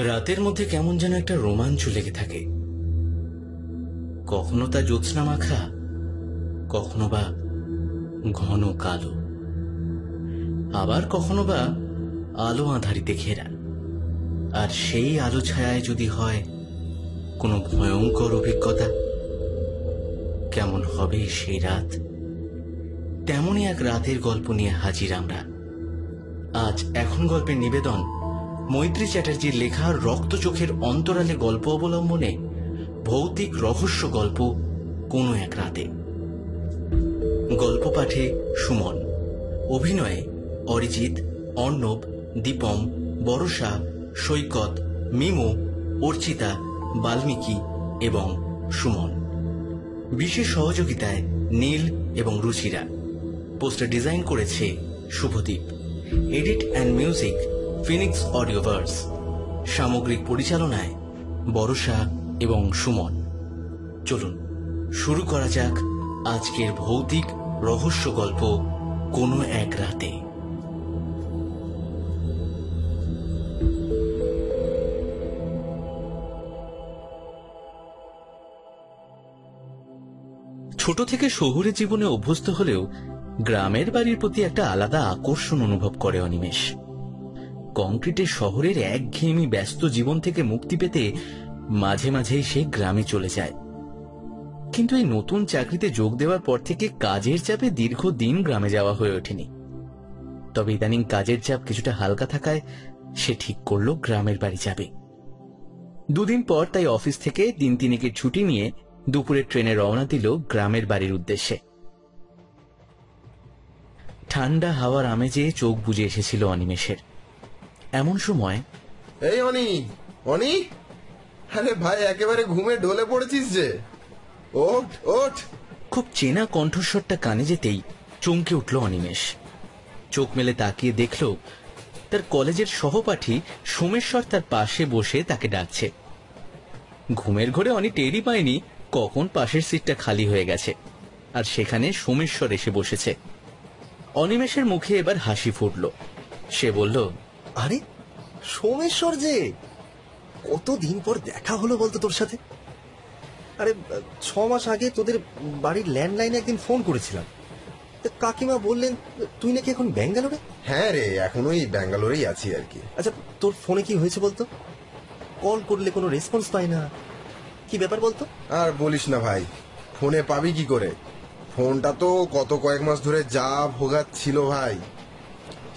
রাতের মধ্যে কেমন যেন একটা রোমাঞ্চ লেগে থাকে। কখনো তা জ্যোৎস্না মাখা, কখনো বা ঘন কালো, আবার কখনো বা আলো আঁধারিতে ঘেরা। আর সেই আলো ছায়ায় যদি হয় কোনো ভয়ঙ্কর অভিজ্ঞতা, কেমন হবে সেই রাত? তেমনই এক রাতের গল্প নিয়ে হাজির আমরা আজ। এখন গল্পের নিবেদন মৈত্রী চ্যাটার্জির লেখা রক্ত চোখের অন্তরালে গল্প অবলম্বনে ভৌতিক রহস্য গল্প কোনো এক রাতে। গল্প পাঠে সুমন, অভিনয়ে অরিজিৎ, অর্ণব, দীপম, বরষা, সৈকত, মিমো, অর্চিতা, বাল্মীকি এবং সুমন। বিশেষ সহযোগিতায় নীল এবং রুচিরা। পোস্টার ডিজাইন করেছে Subhadip. Edit and music Phoenix Audioverse. সামগ্রিক পরিচালনায় বরষা এবং সুমন। চলুন শুরু করা যাক আজকের ভৌতিক রহস্য গল্প কোনো এক রাতে। ছোট থেকে শহুরে জীবনে অভ্যস্ত হলেও গ্রামের বাড়ির প্রতি একটা আলাদা আকর্ষণ অনুভব করে অনিমেষ। কংক্রিটের শহরের একঘেয়েমি ব্যস্ত জীবন থেকে মুক্তি পেতে মাঝে মাঝেই সে গ্রামে চলে যায়। কিন্তু এই নতুন চাকরিতে যোগ দেওয়ার পর থেকে কাজের চাপে দীর্ঘদিন গ্রামে যাওয়া হয়ে ওঠেনি। তবে ইদানিং কাজের চাপ কিছুটা হালকা থাকায় সে ঠিক করল গ্রামের বাড়ি যাবে। দুদিন পর তাই অফিস থেকে দিন তিনেকের ছুটি নিয়ে দুপুরে ট্রেনে রওনা দিল গ্রামের বাড়ির উদ্দেশ্যে। ঠান্ডা হাওয়ার আমেজে চোখ বুজে এসেছিল অনিমেষের। এমন সময়, এই অনি, অনি, আরে ভাই একেবারে ঘুমে ঢলে পড়েছিস যে, ওঠ ওঠ। খুব চেনা কণ্ঠস্বরটা কানে যেতেই চমকে উঠল অনিমেষ। চোখ মেলে তাকিয়ে দেখল তার কলেজের সহপাঠী সোমেশ্বর তার পাশে বসে তাকে ডাকছে। ঘুমের ঘোরে অনি টেরই পায়নি কখন পাশের সিটটা খালি হয়ে গেছে, আর সেখানে সোমেশ্বর এসে বসেছে। অনিমেষের মুখে এবার হাসি ফুটল। সে বলল, আরে সোমেশ্বর যে, কতদিন পর দেখা হলো বলতো তোর সাথে। আরে 6 মাস আগে তোদের বাড়ির ল্যান্ডলাইনে একদিন ফোন করেছিলাম। কাকিমা বললেন তুই নাকি এখন ব্যাঙ্গালোরে। হ্যাঁ রে, এখন ওই ব্যাঙ্গালোরেই আছি আর কি। আচ্ছা, তোর ফোনে কি হয়েছে বলতো? কল করলে কোনো রেসপন্স পাই না, কি ব্যাপার বলতো? আর বলিস না ভাই, ফোনে পাবি কি করে? ফোনটা তো গত কয়েক মাস ধরে যা ভোগাচ্ছিল ভাই,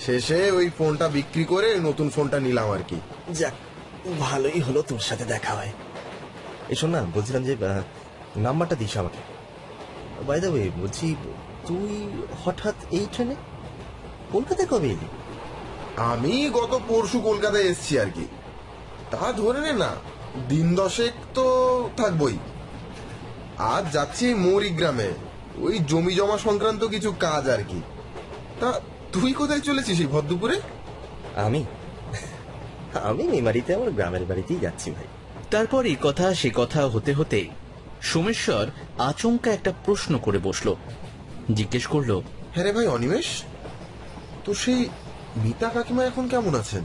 শেষে ওই ফোনটা বিক্রি করে নতুন ফোনটা নিলাম আর কি। যাক, ভালোই হলো তোর সাথে দেখা হয়। এসো না, বলছিলাম যে নাম্বারটা দিস আমাকে। বাই দ্য ওয়ে, বলছি তুই হঠাৎ এই ট্রেনে কলকাতায় কবে এলি? আমি গত পরশু কলকাতায় এসছি আর কি। তা ধরে নে না, দিন 10 তো থাকবই। আজ যাচ্ছি মৌরিগ্রামে, ওই জমি জমা সংক্রান্ত কিছু কাজ আর কি। তা তুই কোথায় চলেছিস এই ভর-দুপুরে? আমি মেমারিতে আমার গ্রামের বাড়িতেই যাচ্ছি ভাই। তারপর এই কথা সে কথা হতে হতে সোমেশ্বর আচমকা একটা প্রশ্ন করে বসল। জিজ্ঞেস করল, হ্যাঁ রে ভাই অনিমেষ, তো সেই মিতা কাকিমা এখন কেমন আছেন?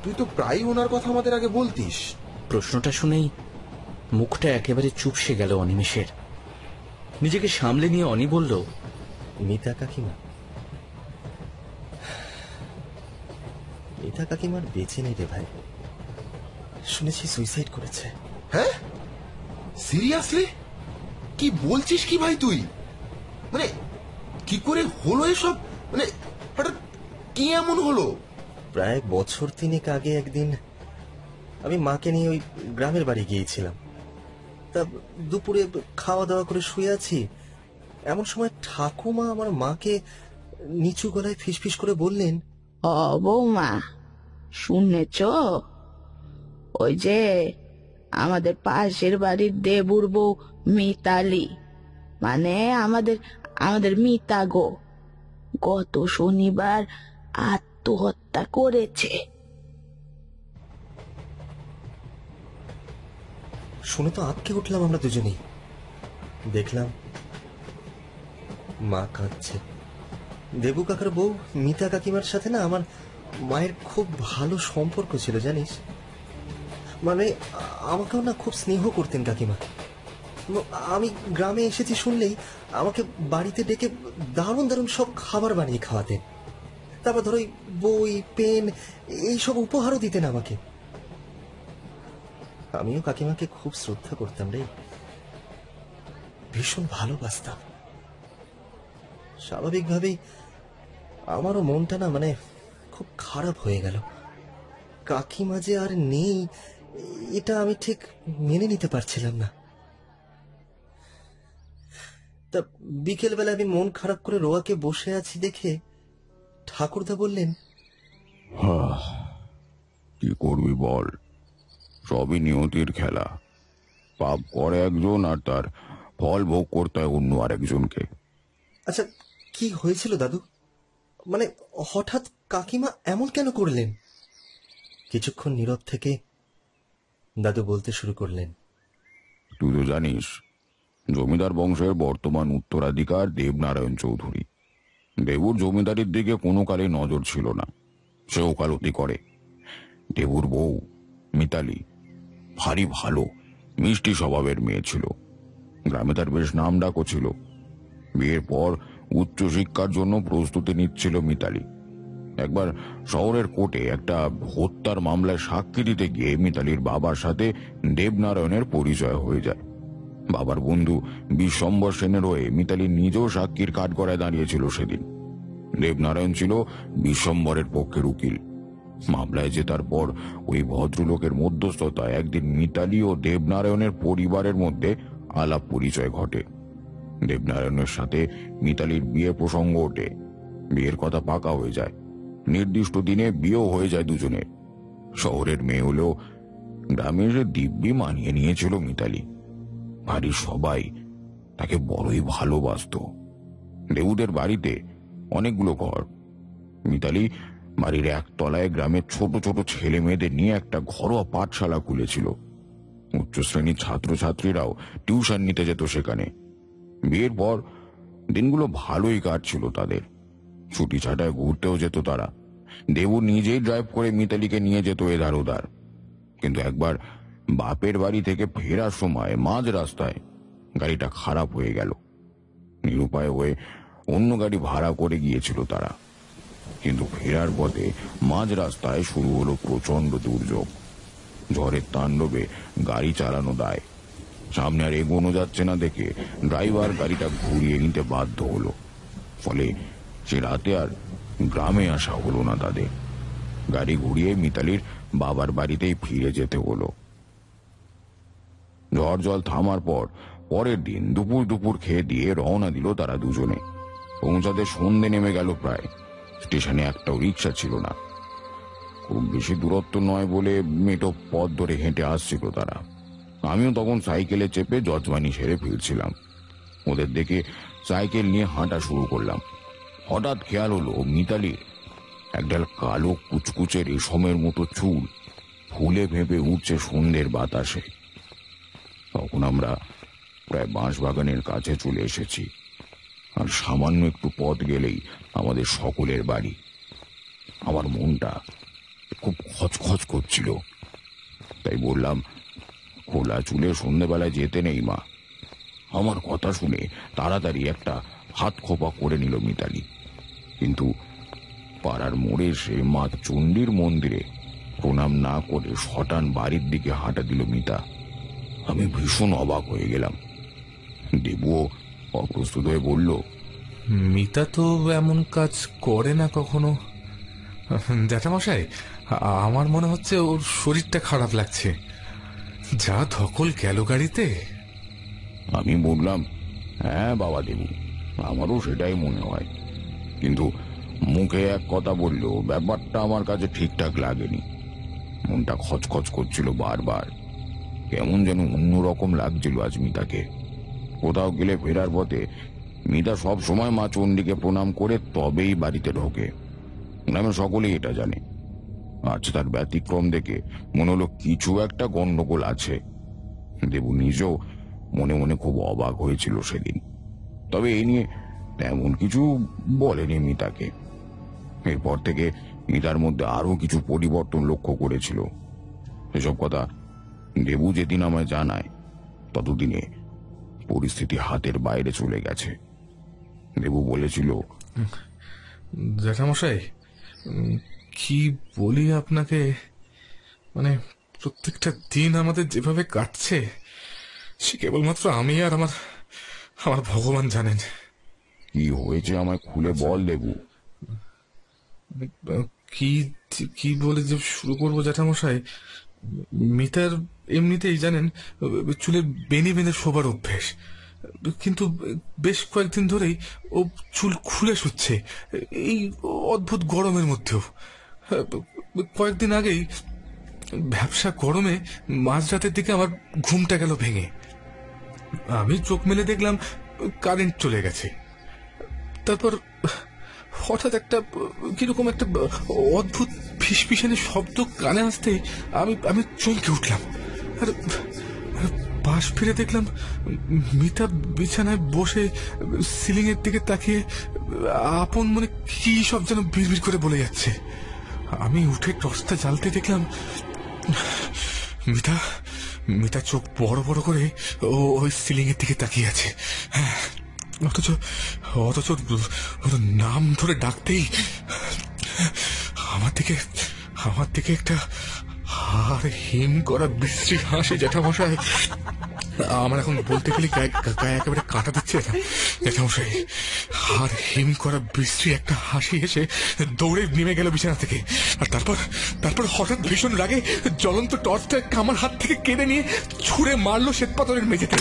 তুই তো প্রায় ওনার কথা আমাদের আগে বলতিস। প্রশ্নটা শুনেই মুখটা একেবারে চুপসে গেল অনিমেষের। নিজেকে সামলে নিয়ে অনি বলল, মিতা কাকিমার বেঁচে নেই রে ভাই, শুনেছি সুইসাইড করেছে। হ্যাঁ, সিরিয়াসলি? কি বলছিস কি ভাই তুই? মানে কি করে হলো এসব? মানে হঠাৎ কি এমন হলো? প্রায় বছর 3 আগে একদিন আমি মাকে নিয়ে ওই গ্রামের বাড়ি গিয়েছিলাম। তা দুপুরে খাওয়া দাওয়া করে শুয়ে আছি, এমন সময় ঠাকুমা আমার মাকে নিচু গলায় ফিসফিস করে বললেন, ও বৌমা, শুনেছ? ওই যে আমাদের পাশের বাড়ির দেবুর বউ মিতালি, মানে আমাদের মিতা গো, গত শনিবার আত্মহত্যা করেছে। শুনে তো আঁতকে উঠলাম আমরা দুজনেই। দেখলাম মা কাঁদছে। দেবু কাকার বউ মিতা কাকিমার সাথে না আমার মায়ের খুব ভালো সম্পর্ক ছিল জানিস। মানে আমাকেও না খুব স্নেহ করতেন কাকিমা। আমি গ্রামে এসেছি শুনলেই আমাকে বাড়িতে ডেকে দারুণ দারুণ সব খাবার বানিয়ে খাওয়াতেন। তারপর ধরো বই, পেন এইসব উপহারও দিতেন আমাকে। আমিও কাকিমাকে খুব শ্রদ্ধা করতাম রে, ভীষণ ভালোবাসতাম। স্বাভাবিকভাবেই আমারও মনটা না মানে খুব খারাপ হয়ে গেল। কাকিমা যে আর নেই এটা আমি ঠিক মেনে নিতে পারছিলাম না। তা বিকেলবেলা আমি মন খারাপ করে রোয়াকে বসে আছি দেখে ঠাকুরদা বললেন, কি করবি বল, সবই নিয়তির খেলা। পাপ করে একজন আর তার ফল ভোগ করতে হয় অন্য আরেকজনকে। আচ্ছা কি হয়েছিল দাদু? মানে হঠাৎ কাকিমা এমন কেন করলেন? কিছুক্ষণ নীরব থেকে দাদু বলতে শুরু করলেন, তুই তো জানিস জমিদার বংশের বর্তমান উত্তরাধিকার দেবনারায়ণ চৌধুরী। দেবুর জমিদারির দিকে কোনো কালে নজর ছিল না, সে ওকালতি করে। দেবুর বউ মিতালি ভারী ভালো মিষ্টি স্বভাবের মেয়ে ছিল, গ্রামে তার বেশ নাম ডাকও ছিল। বিয়ের পর উচ্চশিক্ষার জন্য প্রস্তুতি নিচ্ছিল মিতালি। একবার শহরের কোর্টে একটা হত্যার মামলায় সাক্ষী দিতে গিয়ে মিতালির বাবার সাথে দেবনারায়ণের পরিচয় হয়ে যায়। বাবার বন্ধু বিশ্বম্বর সেনের হয়ে মিতালি নিজেও সাক্ষীর কাঠগড়ায় দাঁড়িয়েছিল সেদিন। দেবনারায়ণ ছিল বিশ্বম্বরের পক্ষের উকিল। মামলায় জেতার পর ওই ভদ্রলোকের মধ্যস্থতায় একদিন মিতালি ও দেবনারায়ণের পরিবারের মধ্যে আলাপ পরিচয় ঘটে। দেবনারায়ণের সাথে মিতালির বিয়ে প্রসঙ্গ ওঠে। বিয়ের কথা পাকা হয়ে যায়, নির্দিষ্ট দিনে বিয়েও হয়ে যায় দুজনের। শহরের মেয়ে হলেও গ্রামে এসে দিব্যি মানিয়ে নিয়েছিল মিতালি। বাড়ির সবাই তাকে বড়ই ভালোবাসত। দেবুদের বাড়িতে অনেকগুলো ঘর। মিতালি বাড়ির একতলায় গ্রামের ছোট ছোট ছেলে মেয়েদের নিয়ে একটা ঘরোয়া পাঠশালা খুলেছিল। উচ্চশ্রেণীর ছাত্রছাত্রীরাও টিউশন নিতে যেত সেখানে। বিয়ের পর দিনগুলো ভালোই কাটছিল তাদের। ছুটি ছাটায় ঘুরতেও যেত তারা। দেবু নিজেই ড্রাইভ করে মিতালিকে নিয়ে যেত এধার ওধার। কিন্তু একবার বাপের বাড়ি থেকে ফেরার সময় মাঝ রাস্তায় গাড়িটা খারাপ হয়ে গেল। নিরুপায় হয়ে অন্য গাড়ি ভাড়া করে গিয়েছিল তারা। কিন্তু ফেরার পথে মাঝ রাস্তায় শুরু হলো প্রচন্ড দুর্যোগ। ঝড়ের তাণ্ডবে গাড়ি চালানো দায়। সামনে আর এগোনো যাচ্ছে না দেখে ড্রাইভার গাড়িটা ঘুরিয়ে নিতে বাধ্য হলো। ফলে সে রাতে আর গ্রামে আসা হলো না তাদের। গাড়ি ঘুরিয়ে মিতালির বাবার বাড়িতেই ফিরে যেতে হলো। ঝড় জল থামার পর পরের দিন দুপুর দুপুর খেয়ে দিয়ে রওনা দিল তারা দুজনে। পৌঁছাতে সন্ধে নেমে গেল প্রায়। স্টেশনে একটাও রিক্সা ছিল না। খুব বেশি দূরত্ব নয় বলে মেটো পথ ধরে হেঁটে আসছিল তারা। আমিও তখন সাইকেলে চেপে যজমানি সেরে ফিরছিলাম। ওদের দেখে সাইকেল নিয়ে হাঁটা শুরু করলাম। হঠাৎ খেয়াল হলো মিতালির একডাল কালো কুচকুচে রেশমের মতো চুল ফুলে ভেপে উঠছে সন্ধ্যের বাতাসে। তখন আমরা প্রায় বাঁশবাগানের কাছে চলে এসেছি। আর সামান্য একটু পথ গেলেই আমাদের সকলের বাড়ি। আমার মনটা খুব খচখচ করছিল, তাই বললাম, খোলা চুলে সন্ধ্যেবেলায় যেতে নেই মা। আমার কথা শুনে তাড়াতাড়ি একটা হাত খোপা করে নিল মিতালি। কিন্তু পাড়ার মোড়ে এসে মা চণ্ডীর মন্দিরে প্রণাম না করে শটান বাড়ির দিকে হাঁটা দিল মিতা। আমি ভীষণ অবাক হয়ে গেলাম। দেবুও অপ্রস্তুত হয়ে বলল, মিতা তো এমন কাজ করে না কখনো। জ্যাঠামশাই, আমার মনে হচ্ছে ওর শরীরটা খারাপ লাগছে। যা ধকল গেল গাড়িতে। আমি বললাম, হ্যাঁ বাবা দেবু, আমারও সেটাই মনে হয়। কিন্তু মুখে এক কথা বললেও ব্যাপারটা আমার কাছে ঠিকঠাক লাগেনি। মনটা খচখচ করছিল বারবার। কেমন যেন অন্যরকম লাগছিল আজ মিতাকে। কোথাও গেলে ফেরার পথে মিতা সব সময় মা চণ্ডীকে প্রণাম করে তবেই বাড়িতে ঢোকে। গ্রামে সকলেই এটা জানে। আজ তার ব্যতিক্রম দেখে মনে হলো কিছু একটা গন্ডগোল আছে। দেবু নিজেও মনে মনে খুব অবাক হয়েছিল সেদিন। তবে এই নিয়ে তেমন কিছু বলেনি মিতাকে। এরপর থেকে মিতার মধ্যে আরো কিছু পরিবর্তন লক্ষ্য করেছিল। এসব কথা দেবু যেদিন আমায় জানায় ততদিনে পরিস্থিতি হাতের বাইরে চলে গেছে। দেবু বলেছিল, জ্যাঠামশাই, কি বলি আপনাকে, মানে প্রত্যেকটা দিন আমাদের যেভাবে কাটছে সে কেবলমাত্র আমি আর আমার আমার ভগবান জানেন। কি হয়েছে আমায় খুলে বল দেবু। কি কি বলে যে শুরু করবো জ্যাঠামশাই, মিতার এমনিতেই জানেন চুলে বেনি বেঁধে শোবার অভ্যেস, কিন্তু বেশ কয়েকদিন ধরেই ও চুল খুলে শুচ্ছে, এই অদ্ভুত গরমের মধ্যেও। কয়েকদিন আগেই ভ্যাপসা গরমে মাঝরাতের দিকে আমার ঘুমটা গেল ভেঙে। আমি চোখ মেলে দেখলাম কারেন্ট চলে গেছে। তারপর হঠাৎ একটা কিরকম একটা অদ্ভুত ফিসফিসানি শব্দ কানে আসতে আমি আমি চমকে উঠলাম। আর পাশ ফিরে দেখলাম মিতা বিছানায় বসে সিলিং এর দিকে তাকিয়ে আপন মনে কি সব যেন বিড়বিড় করে বলে যাচ্ছে। আমি উঠে টর্চটা জ্বালতে দেখলাম মিতা মিতা চোখ বড় বড় করে ওই সিলিং এর দিকে তাকিয়ে আছে। হ্যাঁ, অথচ অথচ ওর নাম ধরে ডাকতেই আমার দিকে একটা হাড় হিম করা বিশ্রী হাসি জ্যাঠামশাই। আমার এখন বলতে গেলে গায়ে একেবারে কাঁটা দিচ্ছে জ্যাঠামশাই। হাড় হিম করা বিশ্রী একটা হাসি এসে দৌড়ে নেমে গেল বিছানা থেকে। আর তারপর হঠাৎ ভীষণ রাগে জ্বলন্ত টর্চটা আমার হাত থেকে কেড়ে নিয়ে ছুঁড়ে মারলো শ্বেত পাথরের মেঝেতে।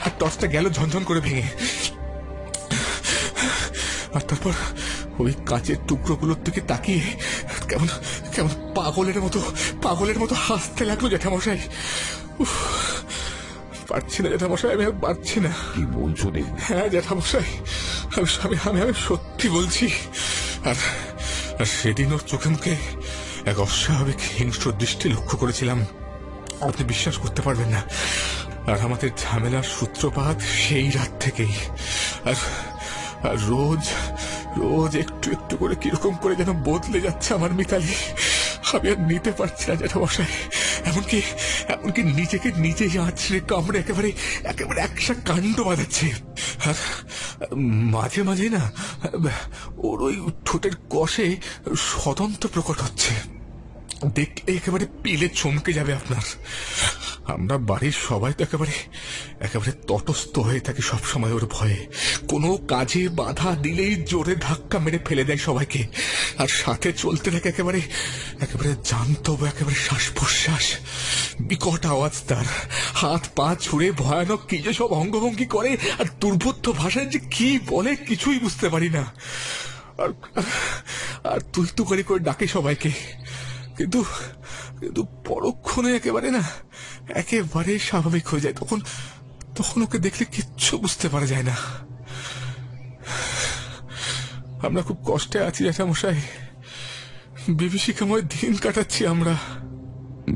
আর টর্চটা গেল ঝনঝন করে ভেঙে। আর তারপর ওই কাঁচের টুকরোগুলোর দিকে তাকিয়ে কেমন কেমন পাগলের মতো হাসতে লাগলো জ্যাঠামশাই। পারছি না জ্যাঠামশাই, আমি আর পারছি না। কি বলছো দেবু? হ্যাঁ জ্যাঠামশাই, আমি সত্যি বলছি। আর সেদিন ওর চোখে মুখে এক অস্বাভাবিক হিংস্র দৃষ্টি লক্ষ্য করেছিলাম, আপনি বিশ্বাস করতে পারবেন না। আর আমাদের ঝামেলার সূত্রপাত সেই রাত থেকেই। আর রোজ একটু একটু করে কিরকম করে যেন বদলে যাচ্ছে আমার মিতালি। আমি আর নিতে পারছি না জ্যাঠামশাই। এমনকি নিজেকে নিজেই আছড়ে কামড়ে একেবারে একসা কাণ্ড বাঁধাচ্ছে। আর মাঝে মাঝে না ওর ওই ঠোঁটের কষে স্বতন্ত্র প্রকট হচ্ছে, দেখলে একেবারে পিলে চমকে যাবে আপনার। আমরা বাড়ির সবাই তো একেবারে তটস্থ হয়ে থাকি সবসময় ওর ভয়ে। কোনো কাজে বাধা দিলেই জোরে ধাক্কা মেরে ফেলে দেয় সবাইকে। আর সাথে চলতে থাকে একেবারে জানতব একেবারে শ্বাস প্রশ্বাস, বিকট আওয়াজ তার। হাত পা ছুঁড়ে ভয়ানক কি যে সব অঙ্গভঙ্গি করে, আর দুর্বোধ্য ভাষায় যে কি বলে কিছুই বুঝতে পারি না। আর তুই তুকারি করে ডাকে সবাইকে, কিন্তু পরক্ষণে একেবারে স্বাভাবিক হয়ে যায়। তখন ওকে দেখলে কিচ্ছু বুঝতে পারা যায় না। আমরা খুব কষ্টে আছি জ্যাঠামশাই, বিভীষিকাময় দিন কাটাচ্ছি আমরা।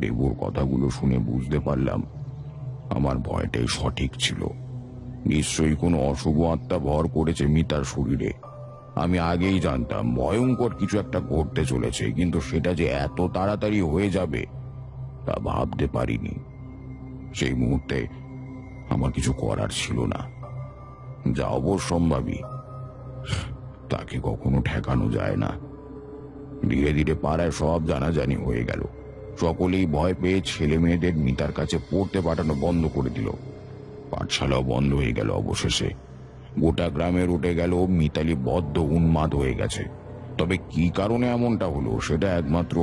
দেবুর কথাগুলো শুনে বুঝতে পারলাম আমার ভয়টাই সঠিক ছিল। নিশ্চয়ই কোনো অশুভ আত্মা ভর করেছে মিতার শরীরে। আমি আগেই জানতাম ভয়ঙ্কর কিছু একটা ঘটতে চলেছে, কিন্তু সেটা যে এত তাড়াতাড়ি হয়ে যাবে তা ভাবতে পারিনি। সেই মুহূর্তে আমার কিছু করার ছিল না। যা অবশ্যম্ভাবী তাকে কখনো ঠেকানো যায় না। ধীরে ধীরে পাড়ায় সব জানাজানি হয়ে গেল। সকলেই ভয় পেয়ে ছেলে মেয়েদের মিতার কাছে পড়তে পাঠানো বন্ধ করে দিল। পাঠশালাও বন্ধ হয়ে গেল। অবশেষে গোটা গ্রামে উঠে গেল মিতালি বদ্ধ উন্মাদ হয়ে গেছে। তবে কি কারণে এমনটা হলো সেটা একমাত্র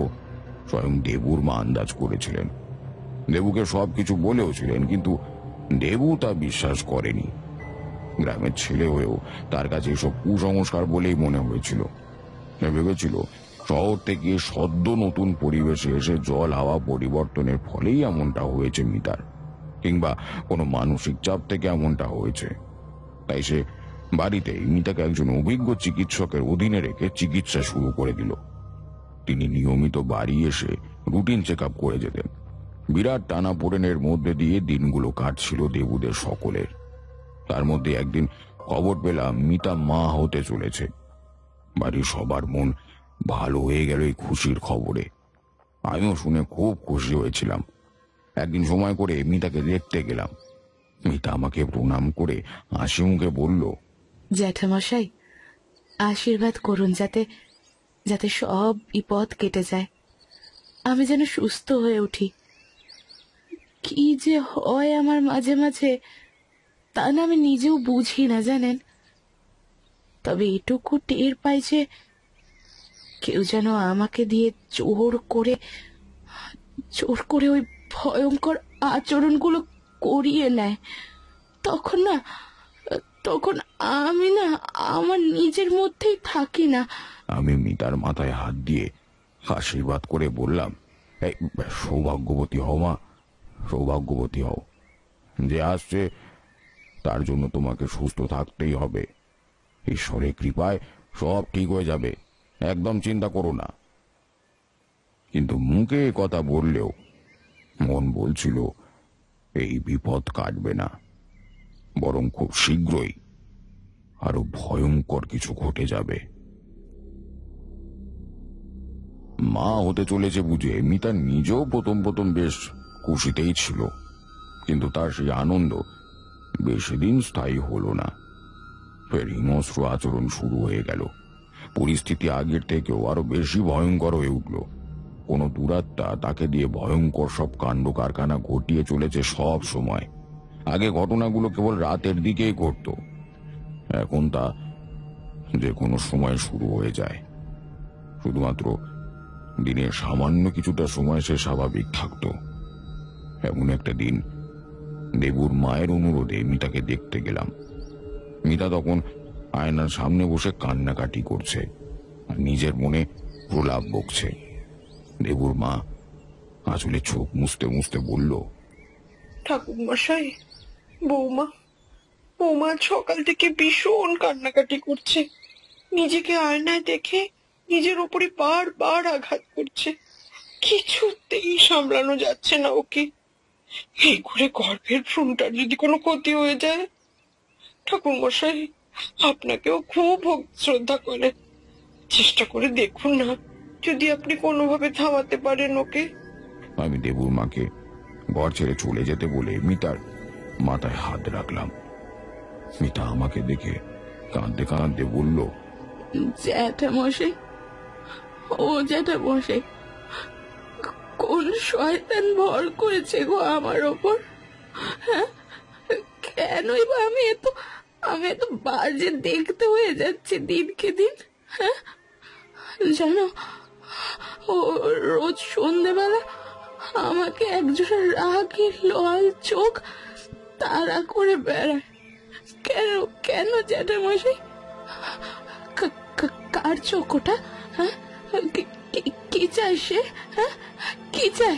স্বয়ং দেবুর মা আন্দাজ করেছিলেন। দেবুকে সবকিছু বলেওছিলেন, কিন্তু দেবু তা বিশ্বাস করেনি। গ্রামের ছেলে হয়েও তার কাছে এসব কুসংস্কার বলেই মনে হয়েছিল। ভেবেছিল শহর থেকে সদ্য নতুন পরিবেশে এসে জল হাওয়া পরিবর্তনের ফলেই এমনটা হয়েছে মিতার, কিংবা কোনো মানসিক চাপ থেকে এমনটা হয়েছে। তাই সে বাড়িতেই মিতাকে একজন অভিজ্ঞ চিকিৎসকের অধীনে রেখে চিকিৎসা শুরু করে দিল। তিনি নিয়মিত বাড়ি এসে রুটিন চেক আপ করে যেতেন। বিরাট টানাপোড়েনের মধ্যে দিয়ে দিনগুলো কাটছিল দেবুদের সকলের। তার মধ্যে একদিন খবর পেলাম মিতা মা হতে চলেছে। বাড়ির সবার মন ভালো হয়ে গেল এই খুশির খবরে। আমিও শুনে খুব খুশি হয়েছিলাম। একদিন সময় করে মিতাকে দেখতে গেলাম। মিতা আমাকে প্রণাম করে হাসি মুখে বলল, জ্যাঠামশাই, আশীর্বাদ করুন যাতে যাতে সব বিপদ কেটে যায়, আমি যেন সুস্থ হয়ে উঠি। কি যে হয় আমার মাঝে মাঝে, তা না আমি নিজেও বুঝি না জানেন। তবে এটুকু টের পাই যে কেউ যেন আমাকে দিয়ে জোর করে ওই ভয়ঙ্কর আচরণগুলো করিয়ে নেয়। তখন আমি না আমার নিজের মধ্যেই থাকি না। আমি মিতার মাথায় হাত দিয়ে আশীর্বাদ করে বললাম, এই সৌভাগ্যবতী হও মা, সৌভাগ্যবতী হও। যে আসছে তার জন্য তোমাকে সুস্থ থাকতেই হবে। ঈশ্বরের কৃপায় সব ঠিক হয়ে যাবে, একদম চিন্তা করো না। কিন্তু মুখে এ কথা বললেও মন বলছিল এই বিপদ কাটবে না, বরং খুব শীঘ্রই আরো ভয়ঙ্কর কিছু ঘটে যাবে। মা হতে চলেছে বুঝে মিতা নিজেও প্রথম প্রথম বেশ খুশিতেই ছিল, কিন্তু তার সেই আনন্দ বেশি দিন স্থায়ী হলো না। ফের হিংস্র আচরণ শুরু হয়ে গেল। পরিস্থিতি আগের থেকেও আরো বেশি ভয়ঙ্কর হয়ে উঠল। কোনো দুরাত্মা তাকে দিয়ে ভয়ঙ্কর সব কাণ্ড কারখানা ঘটিয়ে চলেছে সব সময়। আগে ঘটনাগুলো কেবল রাতের দিকেই ঘটত, এখন তা যে কোনো সময় শুরু হয়ে যায়। শুধুমাত্র দিনের সামান্য কিছুটা সময় সে স্বাভাবিক থাকত। এমন একটা দিন দেবুর মায়ের অনুরোধে মিতাকে দেখতে গেলাম। মিতা তখন আয়নার সামনে বসে কান্নাকাটি করছে আর নিজের মনে প্রলাপ বকছে। দেবুর মা আসলে চোখ মুছতে মুছতে বলল, ঠাকুর মশাই, বৌমা সকাল থেকে ভীষণ কান্নাকাটি করছে। নিজেকে আয়নায় দেখে নিজের উপরে বারবার আঘাত করছে। কিছুতেই সামলানো যাচ্ছে না ওকে। এই করে গর্ভের ভ্রূণটার যদি কোনো ক্ষতি হয়ে যায়। ঠাকুর মশাই, আপনাকেও খুব ভক্তি শ্রদ্ধা করে, চেষ্টা করে দেখুন না যদি আপনি কোনোভাবে থামাতে পারেন ওকে। আমি দেবুর মাকে ঘর ছেড়ে চলে যেতে বলে মিতার মাথায় হাত রাখলাম। মিতা আমাকে দেখে কাঁদতে কাঁদতে বলল, জ্যাঠামশাই, ও জ্যাঠামশাই, কোন শয়তান ভর করেছে গো আমার ওপর? হ্যাঁ, কেনই বা আমি এত বাজে দেখতে হয়ে যাচ্ছে দিনকে দিন। হ্যাঁ, জানো, ও রোজ সন্ধ্যেবেলা আমাকে একজোড়া রাগী লাল চোখ তাড়া করে বেড়ায়। কেন জ্যাঠামশাই? কার চোখ ওটা? হ্যাঁ, কি চাই সে? হ্যাঁ, কি চাই?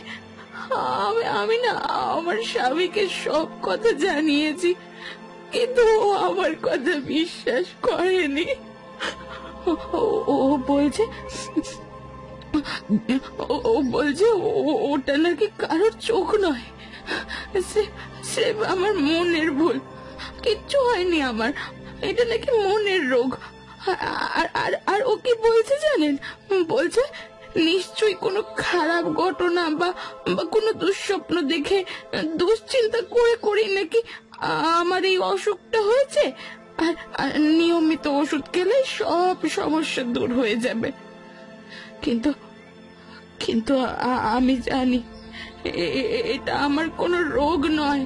আমি না আমার স্বামীকে সব কথা জানিয়েছি, কিন্তু ও আমার কথা বিশ্বাস করেনি। ও বলছে ওটা নাকি কারোর চোখ নয়, সে আমার মনের ভুল, কিচ্ছু হয়নি আমার, এটা নাকি মনের রোগ। আর ও কি বলছে জানেন? বলছে নিশ্চয়ই কোনো খারাপ ঘটনা বা কোনো দুঃস্বপ্ন দেখে দুশ্চিন্তা করে নাকি আমার এই অসুখটা হয়েছে, আর নিয়মিত ওষুধ খেলে সব সমস্যা দূর হয়ে যাবে। কিন্তু আমি জানি এটা আমার কোনো রোগ নয়।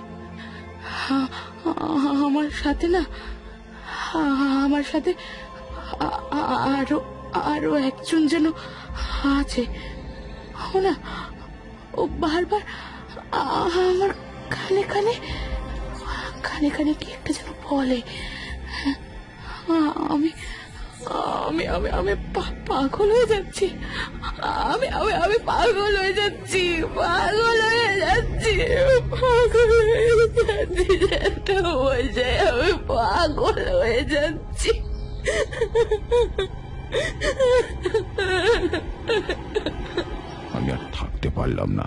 আমার সাথে আরো একজন যেন আছে। ও বারবার আমার কানে কানে কি একটা যেন বলে। আমি পাগল হয়ে যাচ্ছি। আমি পাগল হয়ে যাচ্ছি। আমি পাগল হয়ে যাচ্ছি। আমি আর থাকতে পারলাম না।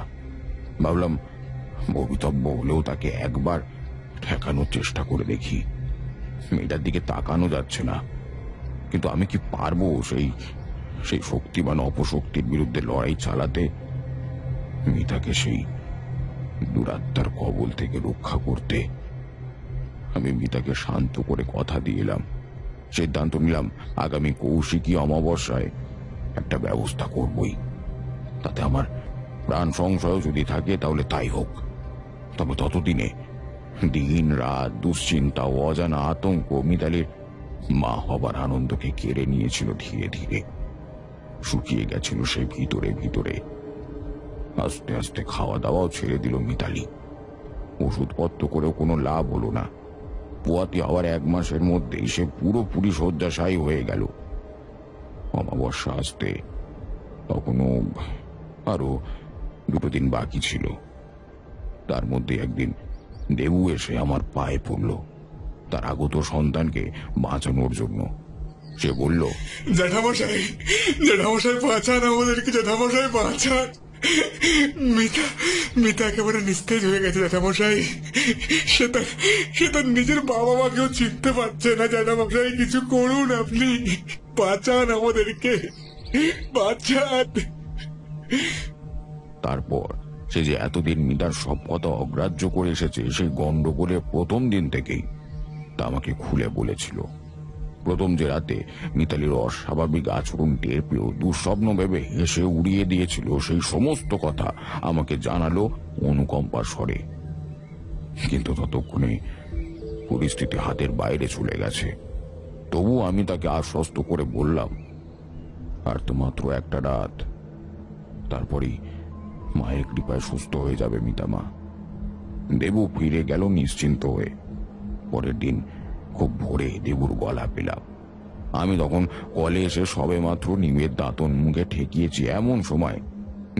ভাবলাম ভবিতব্য হলেও তাকে একবার ঠেকানোর চেষ্টা করে দেখি। মেয়েটার দিকে তাকানো যাচ্ছে না, কিন্তু আমি কি পারবো সেই শক্তিমান অপশক্তির বিরুদ্ধে লড়াই চালাতে? মিতাকে সেই দুরাত্মার কবল থেকে রক্ষা করতে আমি মিতাকে শান্ত করে কথা দিলাম, সিদ্ধান্ত নিলাম আগামী কৌশিকী অমাবস্যায় একটা ব্যবস্থা করবই। তাতে আমার প্রাণ সংশয় যদি থাকে তাহলে তাই হোক, তবে ততদিনে দিন রাত দুশ্চিন্তা ও অজানা আতঙ্ক মিতালির মা হবার আনন্দকে কেড়ে নিয়েছিল। ধীরে ধীরে শুকিয়ে গেছিল সে ভিতরে ভিতরে। আস্তে আস্তে খাওয়া দাওয়াও ছেড়ে দিল মিতালি। ওষুধপত্র করেও কোনো লাভ হলো না। পোয়াতি হওয়ার 1 মাসের মধ্যেই সে পুরোপুরি শয্যাশায়ী হয়ে গেল। অমাবস্যা আসতে তখনও আরো 2 দিন বাকি ছিল। তার মধ্যে একদিন দেবু এসে আমার পায়ে পড়ল তার আগত সন্তানকে বাঁচানোর জন্য। সে বলল, জ্যাঠামশাই, জ্যাঠামশাই বাঁচান আমাদেরকে, জ্যাঠামশাই বাঁচান। মিতা একেবারে নিস্তেজ হয়ে গেছে জ্যাঠামশাই। সে তার নিজের বাবা মাকেও চিনতে পারছে না। জ্যাঠামশাই কিছু করুন, আপনি বাঁচান আমাদেরকে, বাঁচান। তারপর সে যে এতদিন মিতার সব কথা অগ্রাহ্য করে এসেছে সেই গন্ডগোলের প্রথম দিন থেকেই তা আমাকে খুলে বলেছিল। প্রথম যে রাতে মিতালির অস্বাভাবিক আচরণ টের পেয়েও দুঃস্বপ্ন ভেবে হেসে উড়িয়ে দিয়েছিল, সেই সমস্ত কথা আমাকে জানালো অনুকম্পার স্বরে। কিন্তু ততক্ষণে পরিস্থিতি হাতের বাইরে চলে গেছে। তবু আমি তাকে আশ্বস্ত করে বললাম, আর তো মাত্র একটা রাত, তারপরেই মায়ের কৃপায় সুস্থ হয়ে যাবে মিতামা। দেবু ফিরে গেল নিশ্চিন্ত হয়ে। পরের দিন খুব ভোরে দেবুর গলা পেলাম। আমি তখন কলে এসে সবে মাত্র নিমের দাঁতন মুখে ঠেকিয়েছি। এমন সময়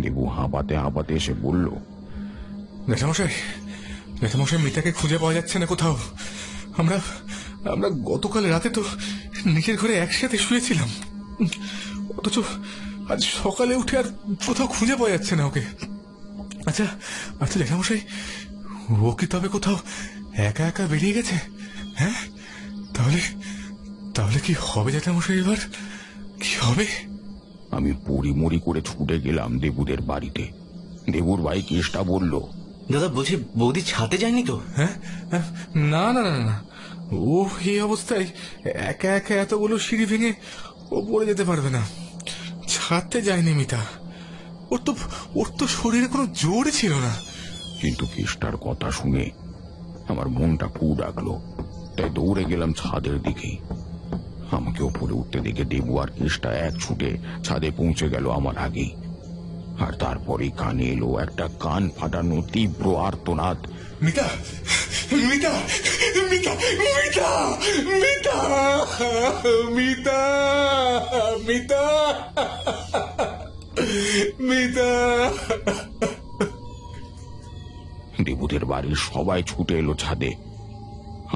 দেবু হাঁপাতে হাঁপাতে এসে বলল, জ্যাঠামশাই, জ্যাঠামশাই মিতাকে খুঁজে পাওয়া যাচ্ছে না কোথাও। আমরা গতকাল রাতে তো নিজের ঘরে একসাথে শুয়েছিলাম, অথচ আজ সকালে উঠে আর কোথাও খুঁজে পাওয়া যাচ্ছে না ওকে। আচ্ছা আচ্ছা জ্যাঠামশাই, ও কি তবে কোথাও একা একা বেরিয়ে গেছে? হ্যাঁ, তাহলে কি হবে জ্যাঠামশাই? এবার কি হবে? আমি পরিমরি করে ছুটে গেলাম দেবুদের বাড়িতে। দেবুর ভাই কেষ্টা বলল, দাদা বলছি বৌদি ছাতে যায়নি তো? হ্যাঁ, না না না না, ও এই অবস্থায় একা একা এতগুলো সিঁড়ি ভেঙে ও পড়ে যেতে পারবে না। ছাড়তে যায়নি মিতা, ওর তো শরীরে কোনো জোর ছিল না। কিন্তু কেষ্টার কথা শুনে আমার মনটা ফু ডাকলো। তাই দৌড়ে গেলাম ছাদের দিকে। আমাকে ওপরে উঠতে দেখে দেবু আর কেষ্টা এক ছুটে ছাদে পৌঁছে গেল আমার আগেই। আর তারপরেই কানে এলো একটা কান ফাটানো তীব্র আর্তনাদ, মিতা, মিতা, মিতা, মিতা, মিতা, মিতা, মিতা, মিতা। দেবুদের বাড়ির সবাই ছুটে এলো ছাদে।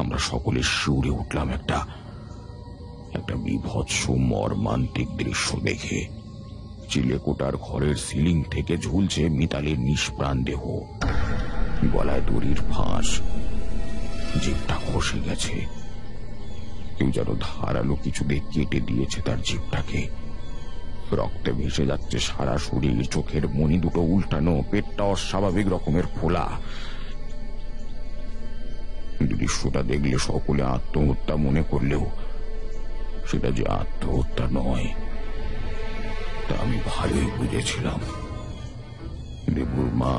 আমরা সকলে শিউরে উঠলাম একটা বিভৎস মর্মান্তিক দৃশ্য দেখে। চিলেকোটার ঘরের সিলিং থেকে ঝুলছে মিতালির নিষ্প্রাণ দেহ। গলায় দড়ির ফাঁস, জিভটা খসে গেছে। কেউ যেন ধারালো কিছু দিয়ে কেটে দিয়েছে তার জিভটাকে। রক্তে ভেসে যাচ্ছে সারা শরীর, চোখের মনি দুটো উল্টানো, পেটটা অস্বাভাবিক রকমের ফোলা। দৃশ্যটা দেখলে সকলে আত্মহত্যা মনে করলেও সেটা যে আত্মহত্যা নয় তা আমি ভালোই বুঝেছিলাম। দেবুর মা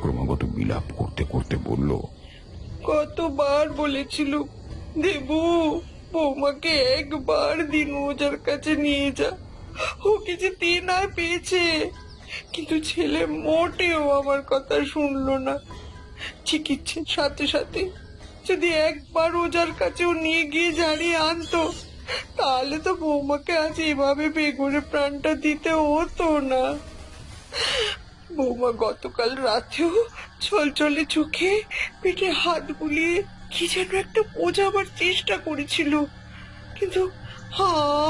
ক্রমাগত বিলাপ করতে করতে বলল, কতবার বলেছিল দেবু, বৌমাকে একবার দিন ওজার কাছে নিয়ে যা, ও কিছু দিন আর পেয়েছে। কিন্তু ছেলে মোটেও আমার কথা শুনলো না। চিকিৎসার সাথে সাথে যদি একবার ওজার কাছেও নিয়ে গিয়ে জানিয়ে আনতো, তাহলে তো বৌমাকে আজ এভাবে বেঘরে প্রাণটা দিতে হতো না। বৌমা গতকাল রাতেও ছলছলে চোখে পেটে হাত বুলিয়ে কি যেন একটা বোঝাবার চেষ্টা করেছিল, কিন্তু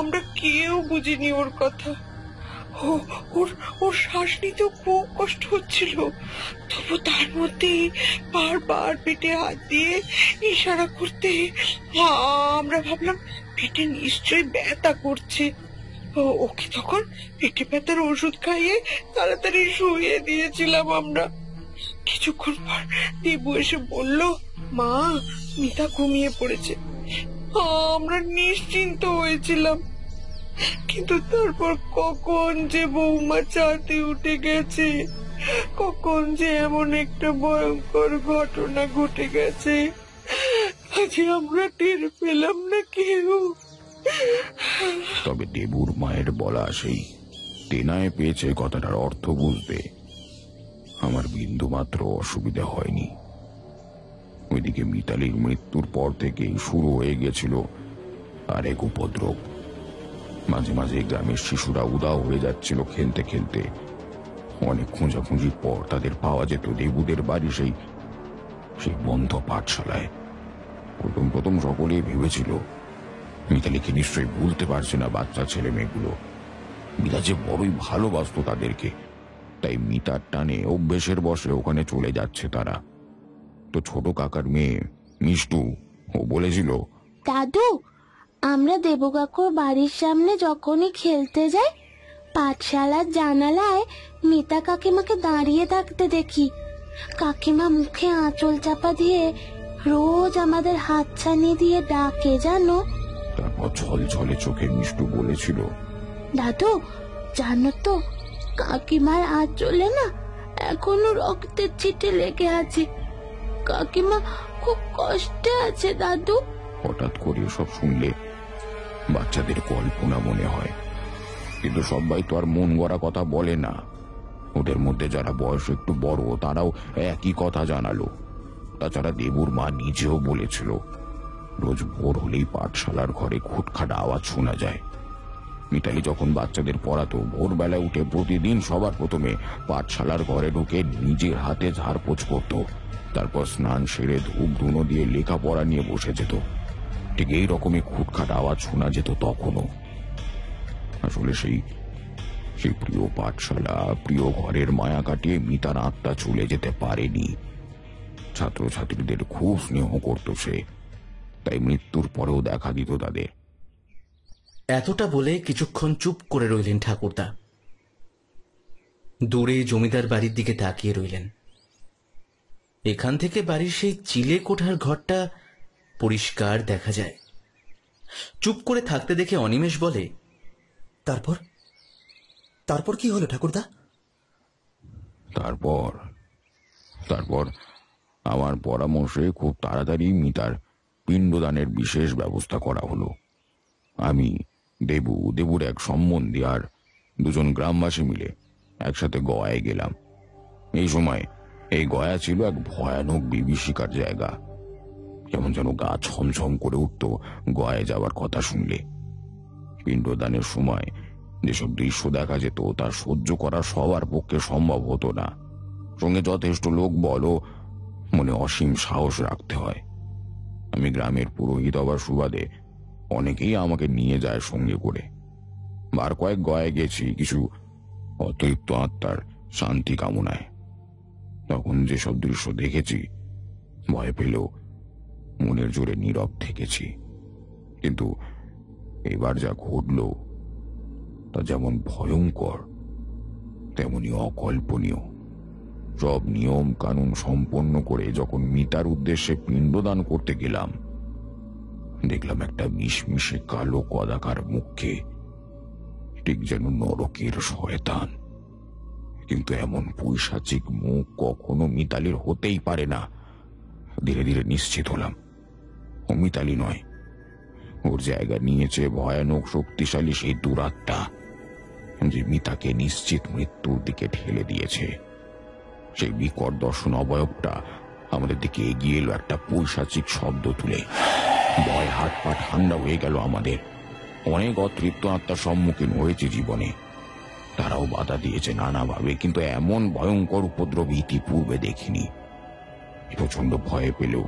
আমরা কেউ বুঝিনি ওর কথা। ওর শ্বাস নিতেও খুব কষ্ট হচ্ছিল, তবু তার মধ্যে বারবার পেটে হাত দিয়ে ইশারা করতে আমরা ভাবলাম পেটে নিশ্চয়ই ব্যথা করছে। ওকে তখন পেটে ব্যথার ওষুধ খাইয়ে তাড়াতাড়ি শুইয়ে দিয়েছিলাম আমরা। কিছুক্ষণ পর দেবু এসে বলল, মা, মিতা ঘুমিয়ে পড়েছে। আমরা নিশ্চিন্ত হয়েছিলাম, কিন্তু তারপর কখন যে বৌমা চাতে উঠে গেছে, কখন যে এমন একটা ভয়ঙ্কর ঘটনা ঘটে গেছে, আজ আমরা টের পেলাম না কেউ। তবে দেবুর মায়ের বলা সেই তেনায় পেয়েছে কথাটার অর্থ বুঝতে আমার বিন্দু মাত্র অসুবিধা হয়নি। ওইদিকে মিতালির মৃত্যুর পর থেকেই শুরু হয়ে গেছিল আরেক উপদ্রব। মাঝে মাঝে গ্রামের শিশুরা উদাও হয়ে যাচ্ছিল খেলতে খেলতে। অনেক খোঁজাখুঁজির পর তাদের পাওয়া যেত দেবুদের বাড়ি সেই বন্ধ পাঠশালায়। প্রথম প্রথম সকলেই ভেবেছিল মিতালিকে নিশ্চয়ই ভুলতে পারছে না বাচ্চা ছেলে মেয়েগুলো। মিতা যে বড়ই ভালোবাসত তাদেরকে, তাই মিতার টানে অভ্যেসের বসে ওখানে চলে যাচ্ছে তারা। তো ছোট কাকার মেয়ে মিষ্টু, ও বলেছিল, দাদু, আমরা দেবু কাকুর বাড়ির সামনে যখনই খেলতে যাই, পাঠশালার জানালায় মিতা কাকিমাকে দাঁড়িয়ে থাকতে দেখি। কাকিমা মুখে আঁচল চাপা দিয়ে রোজ আমাদের হাতছানি দিয়ে ডাকে, জানো। তারপর ছলছলে চোখে মিষ্টু বলেছিল, দাদু, জানো তো, কাকিমার আঁচলে না এখনো রক্তের ছিটে লেগে আছে। কাকিমা খুব কষ্টে আছে দাদু। হঠাৎ করে সব শুনলে বাচ্চাদের কল্পনা মনে হয়, কিন্তু সবাই তো আর মন গড়া কথা বলে না। ওদের মধ্যে যারা বয়স একটু বড় তারাও একই কথা জানালো। তাছাড়া দেবুর মা নিজেও বলেছিল রোজ ভোর হলেই পাঠশালার ঘরে খুটখাট আওয়াজ শোনা যায়। মিতালি যখন বাচ্চাদের পড়াতো, ভোরবেলায় উঠে প্রতিদিন সবার প্রথমে পাঠশালার ঘরে ঢুকে নিজের হাতে ঝাড়পোছ করত, তারপর স্নান সেরে ধূপ ধুনো দিয়ে লেখাপড়া নিয়ে বসে যেত। ঠিক এই রকমই খুটখাট আওয়াজ শোনা যেত তখনও। আসলে সেই প্রিয় পাঠশালা, প্রিয় ঘরের মায়া কাটিয়ে মিতার আত্মা চলে যেতে পারেনি। ছাত্রছাত্রীদের খুব স্নেহ করত সে, তাই মৃত্যুর পরেও দেখা দিত তাদের। এতটা বলে কিছুক্ষণ চুপ করে রইলেন ঠাকুরদা। দূরে জমিদার বাড়ির দিকে তাকিয়ে রইলেন। এখান থেকে বাড়ির সেই চিলে কোঠার ঘরটা পরিষ্কার দেখা যায়। চুপ করে থাকতে দেখে অনিমেষ বলে, তারপর তারপর কি হলো ঠাকুরদা? তারপর আমার পরামর্শে খুব তাড়াতাড়ি মিতার পিণ্ডদানের বিশেষ ব্যবস্থা করা হলো। আমি, দেবুর এক সম্বন্ধী আর দুজন গ্রামবাসী মিলে একসাথে গয়ায় গেলাম। এই সময় এই গয়া ছিল এক ভয়ানক বিভীষিকার জায়গা। কেমন যেন গা ছমছম করে উঠত গয়ায় যাওয়ার কথা শুনলে। পিণ্ডদানের সময় যেসব দৃশ্য দেখা যেত তা সহ্য করা সবার পক্ষে সম্ভব হতো না। সঙ্গে যথেষ্ট লোক বলো, মনে অসীম সাহস রাখতে হয়। আমি গ্রামের পুরোহিত হবার সুবাদে অনেকেই আমাকে নিয়ে যায় সঙ্গে করে। বার কয়েক গয়ায় গেছি কিছু অতৃপ্ত আত্মার শান্তি কামনায়। তখন যেসব দৃশ্য দেখেছি, ভয় পেলেও মনের জোরে নীরব থেকেছি। কিন্তু এবার যা ঘটল তা যেমন ভয়ঙ্কর তেমনি অকল্পনীয়। সব নিয়ম কানুন সম্পন্ন করে যখন মিতার উদ্দেশ্যে পিণ্ডদান করতে গেলাম, দেখলাম একটা মিশমিশে কালো কদাকার মুখে, ঠিক যেন নরকের শয়তান। কিন্তু এমন পৈশাচিক মুখ কখনো মিতালির হতেই পারে না। ধীরে ধীরে নিশ্চিত হলাম ও মিতালি নয়, ওর জায়গা নিয়েছে ভয়ানক শক্তিশালী সেই দুরাত্মা যে মিতাকে নিশ্চিত মৃত্যুর দিকে ঠেলে দিয়েছে। সেই বিকট দর্শন অবয়বটা আমাদের দিকে এগিয়ে এলো একটা পৈশাচিক শব্দ তুলে। ভয় হাত পা ঠান্ডা হয়ে গেল আমাদের। অনেক অতৃপ্ত আত্মার সম্মুখীন হয়েছে জীবনে, তারাও বাধা দিয়েছে নানাভাবে, কিন্তু এমন ভয়ঙ্কর উপদ্রব ইতিপূর্বে দেখিনি। প্রচন্ড ভয়ে পেলেও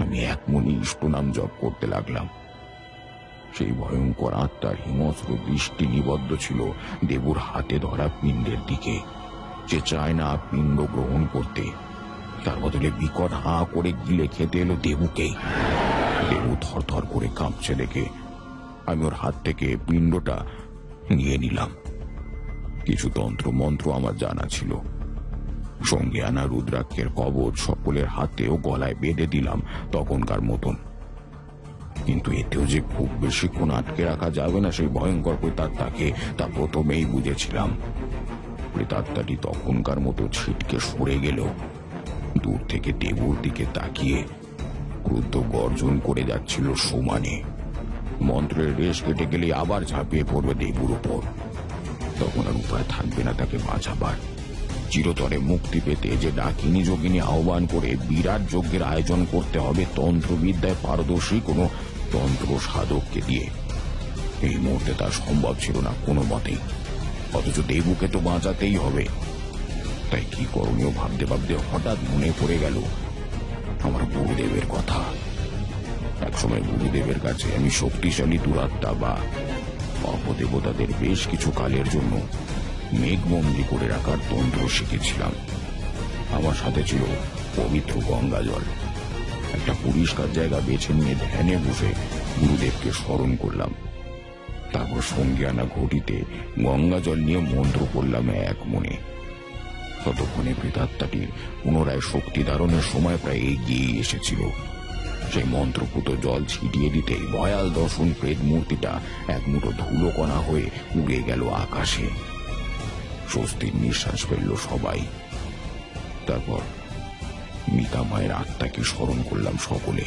আমি এক মনে ইষ্ট নাম জপ করতে লাগলাম। সেই ভয়ঙ্কর আত্মার হিংস্র দৃষ্টি নিবদ্ধ ছিল দেবুর হাতে ধরা পিণ্ডের দিকে। সে চায় না পিণ্ড গ্রহণ করতে, তার বদলে বিকট হাঁ করে গিলে খেতে এলো দেবুকে। দেবু থরথর করে কাঁপছে দেখে আমি ওর হাত থেকে পিণ্ডটা নিয়ে নিলাম। কিছু তন্ত্র মন্ত্র আমার জানা ছিল, সঙ্গে আনা রুদ্রাক্ষের কবচ সকলের হাতে ও গলায় বেঁধে দিলাম তখনকার মতন। কিন্তু এতেও যে খুব বেশিক্ষণ আটকে রাখা যাবে না সেই ভয়ঙ্কর প্রেতাত্মাকে তা প্রথমেই বুঝেছিলাম। প্রেতাত্মাটি তখনকার মতো ছিটকে সরে গেল। দূর থেকে দেবুর দিকে তাকিয়ে ক্রুদ্ধ গর্জন করে যাচ্ছিল সমানে। মন্ত্রের রেশ কেটে গেলে আবার ঝাঁপিয়ে পড়বে দেবুর উপর। তখন আর উপায় থাকবে না তাকে বাঁচাবার। চিরতরে মুক্তি পেতে যে ডাকিনী যোগিনী আহ্বান করে বিরাট যজ্ঞের আয়োজন করতে হবে তন্ত্রবিদ্যায় পারদর্শী কোনো তন্ত্র সাধককে দিয়ে। এই মুহূর্তে তা সম্ভব ছিল না কোনো মতেই, অথচ দেবুকে তো বাঁচাতেই হবে। তাই কি করণীয় ভাবতে ভাবতে হঠাৎ মনে পড়ে গেল আমার গুরুদেবের কথা। একসময় গুরুদেবের কাছে আমি শক্তিশালী দুরাত্মা বা অপদেবতাদের বেশ কিছু কালের জন্য মেঘবন্দি করে রাখার তন্ত্র শিখেছিলাম। আমার সাথে ছিল পবিত্র গঙ্গা জল। একটা পরিষ্কার জায়গা বেছে নিয়ে ধ্যানে বসে গুরুদেবকে স্মরণ করলাম। তারপর সঙ্গে আনা ঘটিতে গঙ্গা জল নিয়ে মন্ত্র করলাম এক মনে। ততক্ষণে প্রেতাত্মাটির পুনরায় শক্তি ধারণের সময় প্রায় এগিয়ে এসেছিল। সেই মন্ত্রপুত জল ছিটিয়ে দিতেই ভয়াল দর্শন প্রেত মূর্তিটা এক মুঠো ধুলো কণা হয়ে উড়ে গেল আকাশে। স্বস্তির নিঃশ্বাস ফেলল সবাই। তারপর মিতা মায়ের আত্মাকে স্মরণ করলাম সকলে।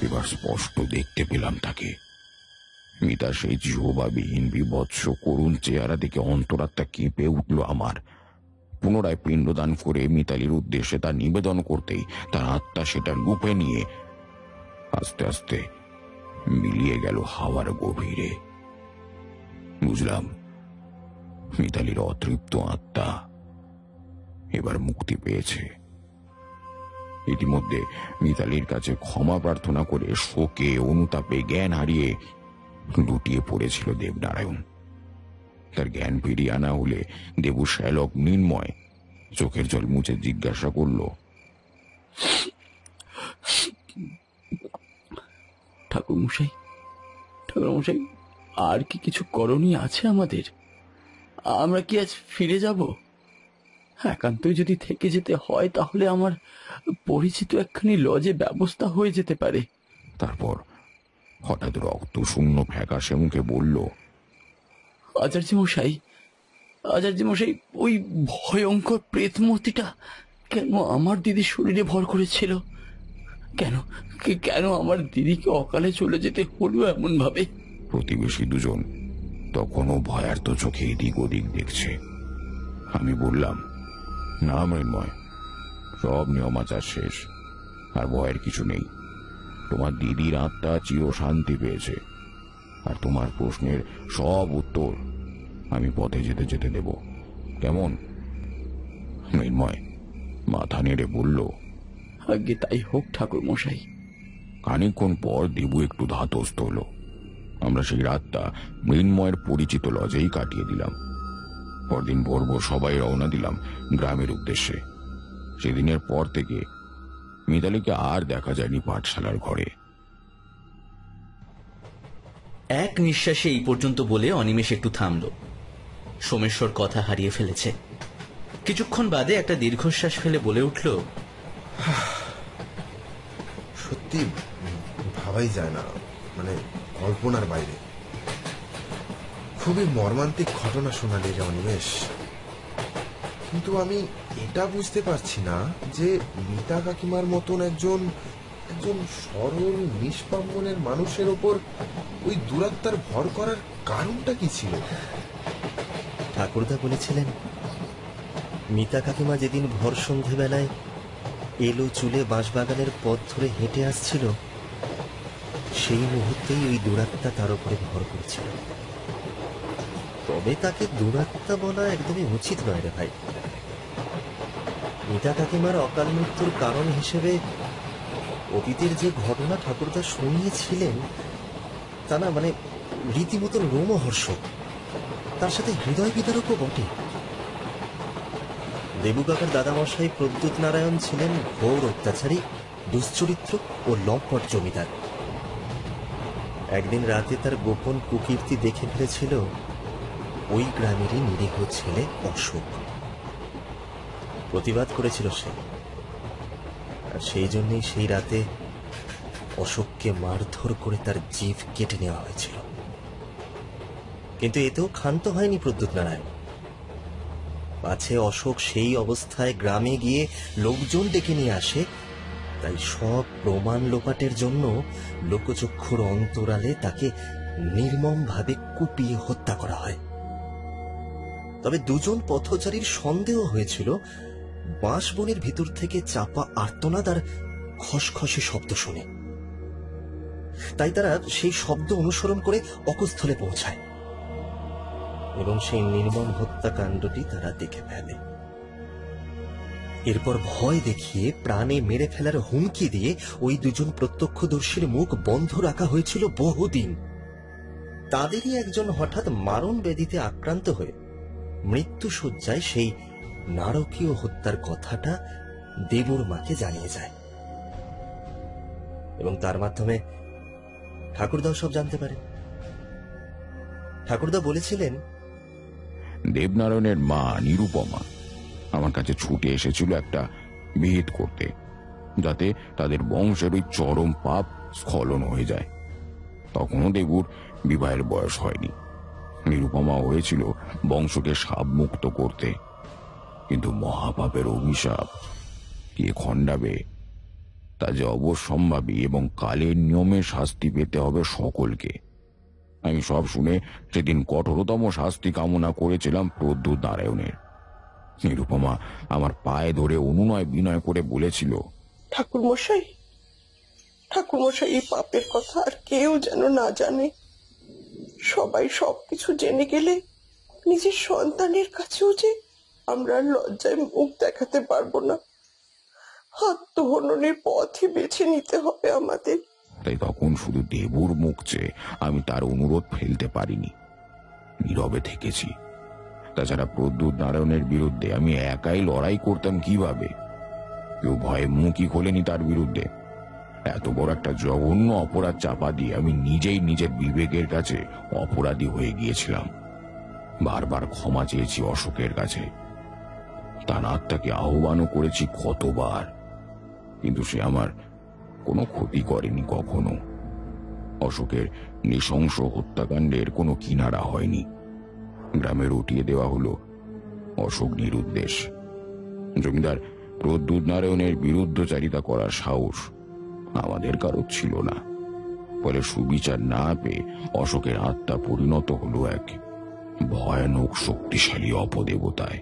এবার স্পষ্ট দেখতে পেলাম তাকে। মিতা সেই জিহ্বাবিহীন বিভৎস করুণ চেহারা দেখে অন্তরাত্মা কেঁপে উঠল আমার। পুনরায় পিণ্ডদান করে মিতালির উদ্দেশ্যে তা নিবেদন করতেই তার আত্মা সেটা লুপে নিয়ে আস্তে আস্তে মিলিয়ে গেল হাওয়ার গভীরে। বুঝলাম মিতালির অতৃপ্ত আত্মা এবার মুক্তি পেয়েছে। ইতিমধ্যে মিতালির কাছে ক্ষমা প্রার্থনা করে শোকে অনুতাপে জ্ঞান হারিয়ে লুটিয়ে পড়েছিল দেবনারায়ণ। তার জ্ঞান ফিরিয়ে আনা হলে দেবু শ্যালক মৃন্ময় চোখের জল মুছে জিজ্ঞাসা করল, ঠাকুরমশাই, ঠাকুরমশাই, আর কি কিছু করণীয় আছে আমাদের? আমরা কি আজ ফিরে যাব? একান্তই যদি থেকে যেতে হয় তাহলে আমার পরিচিত একখানি লজে ব্যবস্থা হয়ে যেতে পারে। তারপর হঠাৎ রক্ত শূন্য ফ্যাকাশে মুখে বলল, আচার্য মশাই, ওই ভয়ঙ্কর প্রেত মূর্তিটা কেন আমার দিদির শরীরে ভর করেছিল? কেন আমার দিদিকে অকালে চলে যেতে হলো এমন ভাবে? প্রতিবেশী দুজন তখনও ভয়ার্ত চোখে এদিক ওদিক দেখছে। আমি বললাম, না মৃন্ময়, সব নিয়মাচার শেষ, আর ভয়ের কিছু নেই। তোমার দিদির আত্মা চির শান্তি পেয়েছে, আর তোমার প্রশ্নের সব উত্তর আমি পথে যেতে যেতে দেব। কেমন? মৃন্ময় মাথা নেড়ে বলল, আগে তাই হোক ঠাকুর মশাই। খানিকক্ষণ পর দেবু একটু ধাতস্থ হলো। আমরা সেই রাতটা মৃন্ময়ের পরিচিত লজেই কাটিয়ে দিলাম। পরদিন ভোর সবাই রওনা দিলাম গ্রামের উদ্দেশ্যে। সেদিনের পর থেকে মিতালিকে আর দেখা যায়নি পাঠশালার ঘরে। এক নিঃশ্বাসে এই পর্যন্ত বলে অনিমেষ একটু থামল। সোমেশ্বর কথা হারিয়ে ফেলেছে। কিছুক্ষণ বাদে একটা দীর্ঘশ্বাস ফেলে বলে উঠল, সত্যি ভাবাই যায় না, মানে কল্পনার বাইরে। খুবই মর্মান্তিক ঘটনা শোনালি রে অনিমেষ। কিন্তু আমি এটা বুঝতে পারছি না যে মিতা কাকিমার মতন একজন সরল নিষ্পাপ মনের মানুষের ওপর ওই দুরাত্মার ভর করার কারণটা কি ছিল? ঠাকুরদা বলেছিলেন, মিতা কাকিমা যেদিন ভর সন্ধেবেলায় এলো চুলে বাঁশবাগানের পথ ধরে হেঁটে আসছিল, সেই মুহূর্তেই ওই দুরাত্মা তার উপরে ভর করছিল। তবে তাকে দুরাত্মা বলা একদমই উচিত নয় রে ভাই। মিতা কাকিমার অকাল মৃত্যুর কারণ হিসেবে অতীতের যে ঘটনা ঠাকুরদা শুনিয়েছিলেন তা না মানে রীতিমতো রোমহর্ষক, তার সাথে হৃদয় বিদারকও বটে। দেবু কাকার দাদামশাই প্রদ্যুৎ নারায়ণ ছিলেন ঘোর অত্যাচারী, দুশ্চরিত্র ও লম্পট জমিদার। একদিন রাতে তার গোপন কুকীর্তি দেখে ফেলেছিল ওই গ্রামেরই নিরীহ ছেলে অশোক। প্রতিবাদ করেছিল সে, আর সেই জন্যই সেই রাতে অশোককে মারধর করে তার জিভ কেটে নেওয়া হয়েছিল। কিন্তু এতেও ক্ষান্ত হয়নি প্রদ্যুৎ নারায়ণ। পাছে অশোক সেই অবস্থায় গ্রামে গিয়ে লোকজন ডেকে নিয়ে আসে, তাই সব প্রমাণ লোপাটের জন্য লোকচক্ষুর অন্তরালে তাকে নির্মমভাবে কুপিয়ে হত্যা করা হয়। তবে দুজন পথচারীর সন্দেহ হয়েছিল বাঁশবনের ভিতর থেকে চাপা আর্তনাদ আর খসখসে শব্দ শুনে, তাই তারা সেই শব্দ অনুসরণ করে অকুস্থলে পৌঁছায় এবং সেই নির্মম হত্যাকাণ্ডটি তারা দেখে ফেলে। এরপর ভয় দেখিয়ে প্রাণে মেরে ফেলার হুমকি দিয়ে ওই দুজন প্রত্যক্ষদর্শীর মুখ বন্ধ রাখা হয়েছিল বহুদিন। তাদেরই একজন হঠাৎ মারণ ব্যাধিতে আক্রান্ত হয়ে মৃত্যুশয্যায় সেই নারকীয় হত্যার কথাটা দেবুর মাকে জানিয়ে যায় এবং তার মাধ্যমে ঠাকুরদাও সব জানতে পারে। ঠাকুরদা বলেছিলেন, দেবনারায়ণের মা নিরুপমা আমার কাছে ছুটে এসেছিল একটা বিহিত করতে, যাতে তাদের বংশের ওই চরম পাপ স্খলন হয়ে যায়। তখনও দেবুর বিবাহের বয়স হয়নি। নিরুপমা হয়েছিল বংশকে সাপ মুক্ত করতে, কিন্তু মহাপাপের অভিশাপ কে খণ্ডাবে তা যে অবশ্যম্ভাবী এবং কালের নিয়মে শাস্তি পেতে হবে সকলকে। আমি সব শুনে সেদিন কঠোরতম শাস্তি কামনা করেছিলাম প্রদ্যুৎ নারায়ণের। নিরুপমা আমার পায়ে ধরে অনুনয় বিনয় করে বলেছিল, ঠাকুরমশাই, ঠাকুরমশাই, এই পাপের কথা আর কেউ যেন না জানে। সবাই সবকিছু জেনে গেলে নিজের সন্তানের কাছেও যে আমরা লজ্জায় মুখ দেখাতে পারবো না। আত্মহননের পথই বেছে নিতে হবে আমাদের। তাই তখন শুধু দেবুর মুখ চেয়ে আমি তার অনুরোধ ফেলতে পারিনি, নীরবে থেকেছি। তাছাড়া প্রদ্যুৎ নারায়ণের বিরুদ্ধে আমি একাই লড়াই করতাম কিভাবে? কেউ ভয়ে মুখই খোলেনি তার বিরুদ্ধে। এত বড় একটা জঘন্য অপরাধ চাপা দিয়ে আমি নিজেই নিজের বিবেকের কাছে অপরাধী হয়ে গিয়েছিলাম। বারবার ক্ষমা চেয়েছি অশোকের কাছে, তার আত্মাকে আহ্বানও করেছি কতবার, কিন্তু সে আমার কোনো ক্ষতি করেনি কখনো। অশোকের নৃশংস হত্যাকাণ্ডের কোনো কিনারা হয়নি। গ্রামে রটিয়ে দেওয়া হলো অশোক নিরুদ্দেশ। জমিদার প্রদ্যুৎ নারায়ণের বিরুদ্ধচারিতা করার সাহস আমাদের কারো ছিল না। ফলে সুবিচার না পেয়ে অশোকের আত্মা পরিণত হলো এক ভয়ানক শক্তিশালী অপদেবতায়।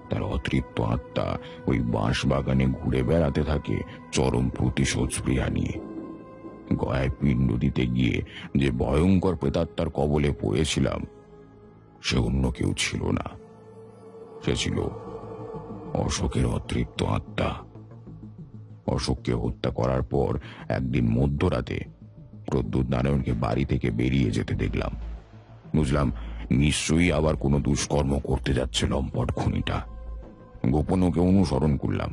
তার অতৃপ্ত আত্মা ওই বাঁশ বাগানে ঘুরে বেড়াতে থাকে চরম প্রতিশোধ স্পৃহা নিয়ে। গয়ায় পিণ্ড দিতে গিয়ে যে ভয়ঙ্কর প্রেতাত্মার কবলে পড়েছিলাম সে অন্য কেউ ছিল না, সে ছিল অশোকের অতৃপ্ত আত্মা। অশোককে হত্যা করার পর একদিন মধ্যরাতে প্রদ্যুৎ নারায়ণকে বাড়ি থেকে বেরিয়ে যেতে দেখলাম। বুঝলাম নিশ্চয়ই আবার কোনো দুষ্কর্ম করতে যাচ্ছে লম্পট খুনিটা। গোপন ওকে অনুসরণ করলাম।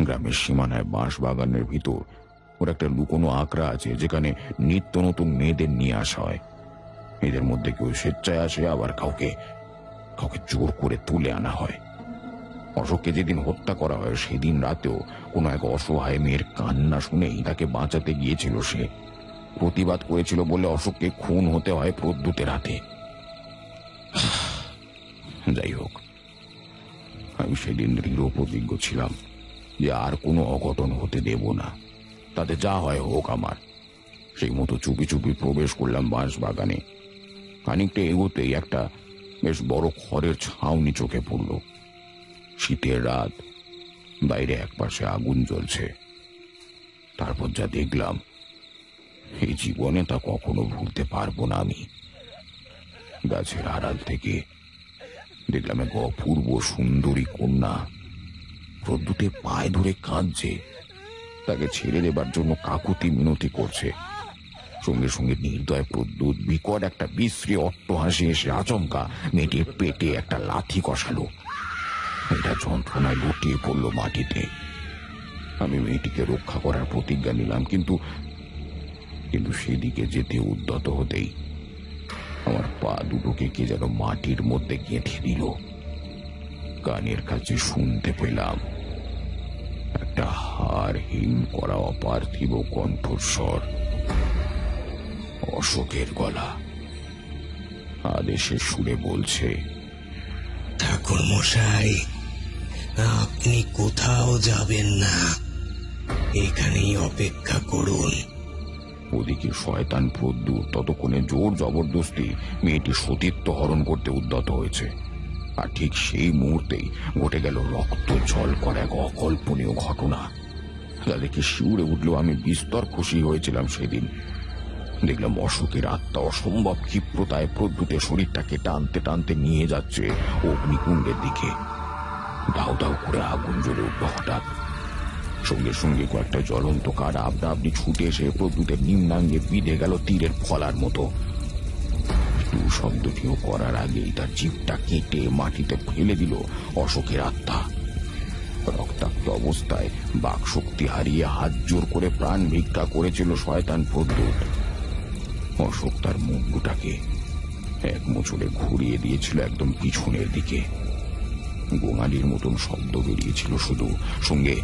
গ্রামের সীমানায় বাঁশ বাগানের ভিতর ওর একটা লুকোনো আঁকড়া আছে, যেখানে নিত্য নতুন মেয়েদের নিয়ে আসা হয়। এদের মধ্যে কেউ স্বেচ্ছায় আসে, আবার কাউকে কাউকে জোর করে তুলে আনা হয়। অশোককে যেদিন হত্যা করা হয় সেদিন রাতেও কোনো এক অসহায় মেয়ের কান্না শুনেই তাকে বাঁচাতে গিয়েছিল সে। প্রতিবাদ করেছিল বলে অশোককে খুন হতে হয় প্রদ্যুতের হাতে। যাই হোক, আমি সেদিন দৃঢ় প্রতিজ্ঞ ছিলাম যে আর কোনো অঘটন হতে দেব না, তাতে যা হয় হোক আমার। সেই মতো চুপি চুপি প্রবেশ করলাম বাঁশ বাগানে। খানিকটা এগোতেই একটা বেশ বড় খড়ের ছাউনি চোখে পড়ল। শীতের রাত, বাইরে একপাশে আগুন জ্বলছে। তারপর যা দেখলাম এই জীবনে তা কখনো ভুলতে পারবো না আমি। গাছের আড়াল থেকে দেখলাম এক অপূর্ব সুন্দরী কন্যা প্রদ্যুতের পায়ে ধরে কাঁদছে, তাকে ছেড়ে দেবার জন্য কাকুতি মিনতি করছে। সঙ্গে সঙ্গে নির্দয় প্রদ্যুৎ বিকট একটা বিশ্রী অট্টহাসি এসে আচমকা মেয়েটির পেটে একটা লাথি কষালো। এটা যন্ত্রণায় লুটিয়ে পড়লো মাটিতে। আমি মেয়েটিকে রক্ষা করার প্রতিজ্ঞা নিলাম, কিন্তু সেদিকে যেতে উদ্যত হতেই আমার পা দুটোকে কে যেন মাটির মধ্যে গেঁথে দিল। কানের কাছে শুনতে পেলাম একটা হাড়হীন করা অপার্থিব কণ্ঠস্বর। অশোকের গলা আদেশের সুরে বলছে, ঠাকুর মশাই, আপনি কোথাও যাবেন না, এখানেই অপেক্ষা করুন। ওদিকে শয়তান প্রদ্যুৎ ততক্ষণে জোর জবরদস্তি মেয়েটি সতীত্ব হরণ করতে উদ্যত হয়েছে। আর ঠিক সেই মুহূর্তেই ঘটে গেল রক্ত জল করা এক অকল্পনীয় ঘটনা। তাদেরকে শিউরে উঠলেও আমি বিস্তর খুশি হয়েছিলাম সেদিন। দেখলাম অশোকের আত্মা অসম্ভব ক্ষিপ্রতায় প্রদ্যুতের শরীরটাকে টানতে টানতে নিয়ে যাচ্ছে অগ্নিকুণ্ডের দিকে। দাউ দাউ করে আগুন জ্বলে উঠল হঠাৎ। সঙ্গে সঙ্গে কয়েকটা জ্বলন্ত কাঠ আপনা আপনি ছুটে এসে প্রদ্যুতের নিম্নাঙ্গে বিঁধে গেল তীরের ফলার মতো। শব্দটিও করার আগেই তার জিভটা কেটে মাটিতে ফেলে দিল অশোকের আত্মা। রক্তাক্ত অবস্থায় বাকশক্তি হারিয়ে হাত জোর করে প্রাণ ভিক্ষা করেছিল শয়তান প্রদ্যুৎ। অশোক তার মুন্ডুটাকে এক মোচড়ে ঘুরিয়ে দিয়েছিল একদম পিছনের দিকে। গোঙালির মতন শব্দ বেরিয়েছিল শুধু, সঙ্গে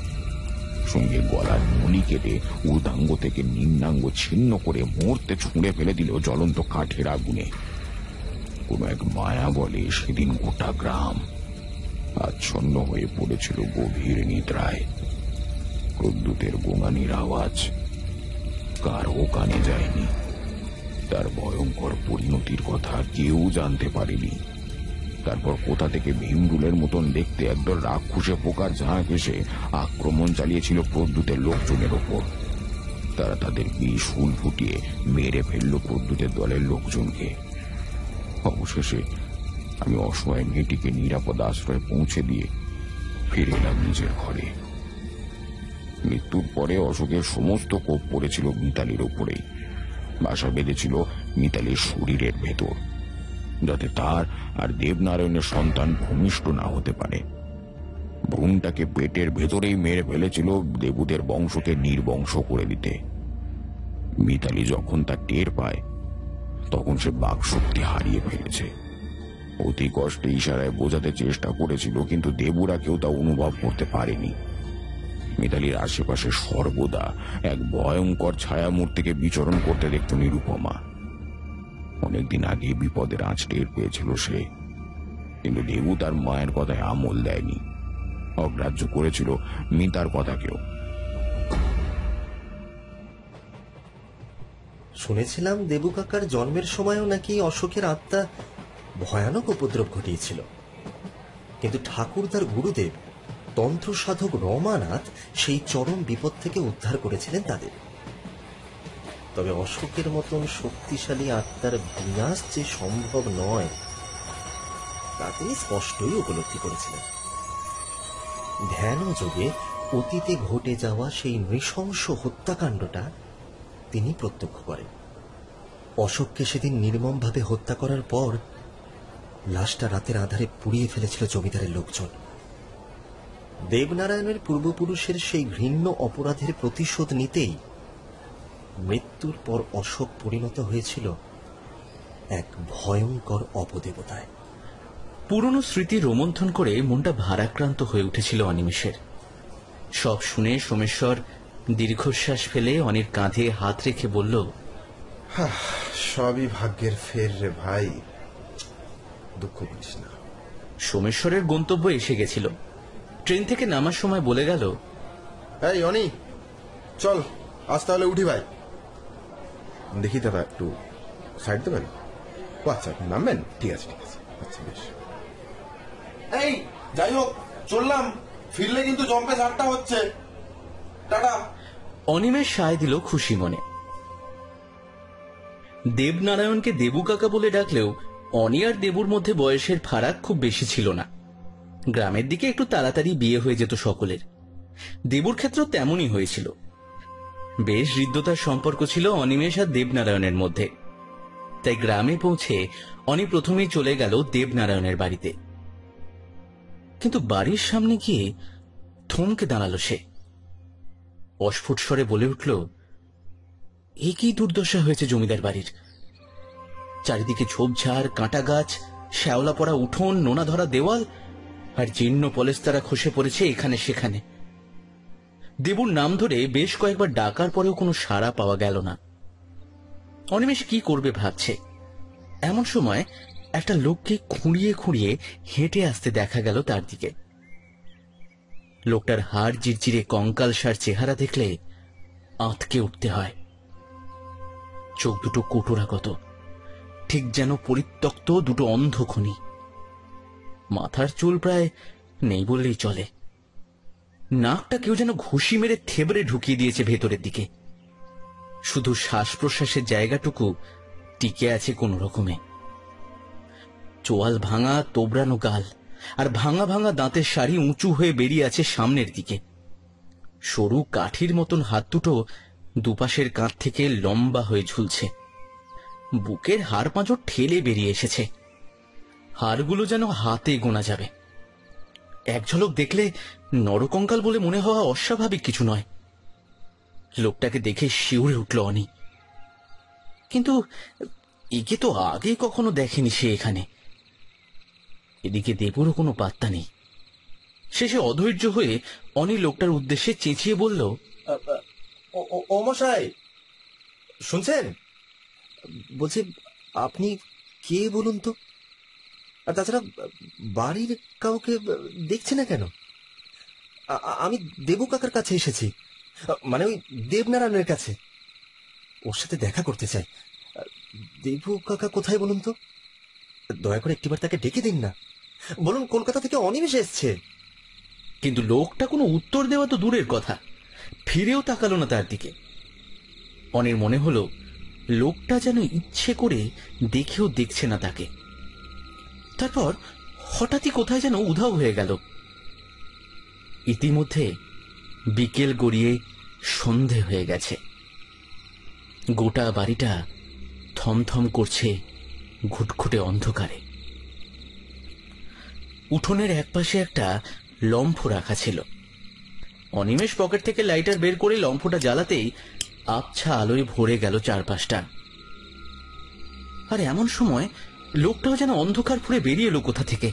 সঙ্গে গলার নলি কেটে ঊর্ধ্বাঙ্গ থেকে নিম্নাঙ্গ ছিন্ন করে মুহূর্তে ছুঁড়ে ফেলে দিল জ্বলন্ত কাঠের আগুনে। কোন এক মায়া বলে সেদিন গোটা গ্রাম আচ্ছন্ন হয়ে পড়েছিল গভীর নিদ্রায়। প্রদ্যুতের গোঙানির আওয়াজ কারও কানে যায়নি। তার ভয়ঙ্কর পরিণতির কথা কেউ জানতে পারেনি। তারপর কোথা থেকে ভীমরুলের মতন দেখতে একদল রাক্ষসে পোকার ঝাঁক এসে আক্রমণ চালিয়েছিল প্রদ্যুতের লোকজনের ওপর। তারা তাদের বিষ হুল ফুটিয়ে মেরে ফেলল প্রদ্যুতের দলের লোকজনকে। অবশেষে আমি অসহায় মেয়েটিকে নিরাপদ আশ্রয়ে পৌঁছে দিয়ে ফিরে এলাম নিজের ঘরে। মৃত্যুর পরে অশোকের সমস্ত কোপ পড়েছিল মিতালির উপরেই। বাসা বেঁধেছিল মিতালির শরীরের ভেতর, যাতে তার আর দেবনারায়ণের সন্তান ভূমিষ্ঠ না হতে পারে। ভ্রূণটাকে পেটের ভেতরেই মেরে ফেলেছিল দেবুদের বংশকে নির্বংশ করে দিতে। মিতালি যখন তা টের পায় তখন সে বাকশক্তি হারিয়ে ফেলেছে। অতি কষ্টে ইশারায় বোঝাতে চেষ্টা করেছিল, কিন্তু দেবুরা কেউ তা অনুভব করতে পারেনি। মিতালির আশেপাশে সর্বদা এক ভয়ঙ্কর ছায়ামূর্তিকে বিচরণ করতে দেখত নিরুপমা। অনেকদিন আগে বিপদের আঁচ টের পেয়েছিল সে, কিন্তু দেবু তার মায়ের কথায় আমল দেয়নি, অগ্রাহ্য করেছিল মিতার কথাকেও। শুনেছিলাম দেবু কাকার জন্মের সময়ও নাকি অশোকের আত্মা ভয়ানক উপদ্রব ঘটিয়েছিল, কিন্তু ঠাকুরদার গুরুদেব তন্ত্র সাধক রমানাথ সেই চরম বিপদ থেকে উদ্ধার করেছিলেন তাদের। তবে অশোকের মতন শক্তিশালী আত্মার বিনাশ যে সম্ভব নয় তা তিনি স্পষ্টই উপলব্ধি করেছিলেন। ধ্যান যোগে অতীতে ঘটে যাওয়া সেই নৃশংস হত্যাকাণ্ডটা তিনি প্রত্যক্ষ করেন। অশোককে সেদিন নির্মমভাবে হত্যা করার পর লাশটা রাতের আধারে পুড়িয়ে ফেলেছিল জমিদারের লোকজন। দেবনারায়ণের পূর্বপুরুষের সেই ঘৃণ্য অপরাধের প্রতিশোধ নিতেই মৃত্যুর পর অশোক পরিণত হয়েছিল এক ভয়ঙ্কর অপদেবতায়। পুরনো স্মৃতি রোমন্থন করে মনটা ভারাক্রান্ত হয়ে উঠেছিল অনিমেষের। সব শুনে সোমেশ্বর দীর্ঘশ্বাস ফেলে অনির কাঁধে হাত রেখে বলল, সবই ভাগ্যের ফের রে ভাই, দুঃখ করিস না। সোমেশ্বরের গন্তব্য এসে গেছিল। ট্রেন থেকে নামার সময় বলে গেল, এই অনি, চল আজ তাহলে উঠি ভাই। দেখি দাদা, একটু সাইড দেবেন? আচ্ছা, নামবেন? ঠিক আছে ঠিক আছে, আচ্ছা বেশ। এই যাই হোক, চললাম, ফিরলে কিন্তু জম্পে 8টা হচ্ছে। টাটা। অনিমেষ সায় দিল খুশি মনে। দেবনারায়ণকে দেবু কাকা বলে ডাকলেও অনি আর দেবুর মধ্যে বয়সের ফারাক খুব বেশি ছিল না। গ্রামের দিকে একটু তাড়াতাড়ি বিয়ে হয়ে যেত সকলের। দেবুর ক্ষেত্রেও তেমনই হয়েছিল। বেশ হৃদ্যতার সম্পর্ক ছিল অনিমেষ আর দেবনারায়ণের মধ্যে। তাই গ্রামে পৌঁছে অনি প্রথমেই চলে গেল দেবনারায়ণের বাড়িতে। কিন্তু বাড়ির সামনে গিয়ে থমকে দাঁড়ালো সে। অস্ফুট স্বরে বলে উঠল, এ কি দুর্দশা হয়েছে জমিদার বাড়ির! চারিদিকে ঝোপঝাড়, কাঁটা গাছ, শ্যাওলা পড়া উঠোন, নোনা ধরা দেওয়াল, আর জীর্ণ পলেস্তারা খসে পড়েছে এখানে সেখানে। দেবুর নাম ধরে বেশ কয়েকবার ডাকার পরেও কোনো সাড়া পাওয়া গেল না। অনিমেষ কি করবে ভাবছে, এমন সময় একটা লোককে খুঁড়িয়ে খুঁড়িয়ে হেঁটে আসতে দেখা গেল তার দিকে। লোকটার হাড় জিরজিরে কঙ্কালসার চেহারা দেখলে আঁতকে উঠতে হয়। চোখ দুটো কোটরাগত, ঠিক যেন পরিত্যক্ত দুটো অন্ধখনি। মাথার চুল প্রায় নেই বললেই চলে। নাকটা কেউ যেন ঘুষি মেরে থেবড়ে ঢুকিয়ে দিয়েছে ভেতরের দিকে। শুধু শ্বাস প্রশ্বাসের জায়গাটুকু টিকে আছে কোন রকমে। চোয়াল ভাঙা তোবড়ানো গাল আর ভাঙা ভাঙা দাঁতের শাড়ি উঁচু হয়ে বেরিয়ে আছে সামনের দিকে। সরু কাঠির মতন হাত দুটো দুপাশের কাঁধ থেকে লম্বা হয়ে ঝুলছে। বুকের হাড় পাঁজর ঠেলে বেরিয়ে এসেছে। হাড়গুলো যেন হাতে গোনা যাবে। এক ঝলক দেখলে নরকঙ্কাল বলে মনে হওয়া অস্বাভাবিক কিছু নয়। লোকটাকে দেখে শিউরে উঠল অনি। কিন্তু একে তো আগে কখনো দেখেনি সে এখানে। এদিকে দেবুরও কোনো পাত্তা নেই। শেষে অধৈর্য হয়ে অনি লোকটার উদ্দেশ্যে চেঁচিয়ে বলল, ও মশাই, শুনছেন? বলছি, আপনি কে বলুন তো? আর তাছাড়া বাড়ির কাউকে দেখছি না কেন? আমি দেবু কাকার কাছে এসেছি, মানে ওই দেবনারায়ণের কাছে। ওর সাথে দেখা করতে চাই। দেবু কাকা কোথায় বলুন তো? দয়া করে একটিবার তাকে ডেকে দিন না। বলুন কলকাতা থেকে অনিমেষ এসছে। কিন্তু লোকটা কোনো উত্তর দেওয়া তো দূরের কথা, ফিরেও তাকালো না তার দিকে। অনির মনে হলো লোকটা যেন ইচ্ছে করে দেখেও দেখছে না তাকে। তারপর হঠাৎই কোথায় যেন উধাও হয়ে গেল। ইতিমধ্যে বিকেল গড়িয়ে সন্ধে হয়ে গেছে। গোটা বাড়িটা থমথম করছে ঘুটঘুটে অন্ধকারে। উঠোনের একপাশে একটা লম্ফ রাখা ছিল। অনিমেষ পকেট থেকে লাইটার বের করে লম্ফটা জ্বালাতেই আবছা আলোয় ভরে গেল চারপাশটা। আর এমন সময় লোকটাও যেন অন্ধকার ফুঁড়ে বেরিয়ে এলো কোথা থেকে।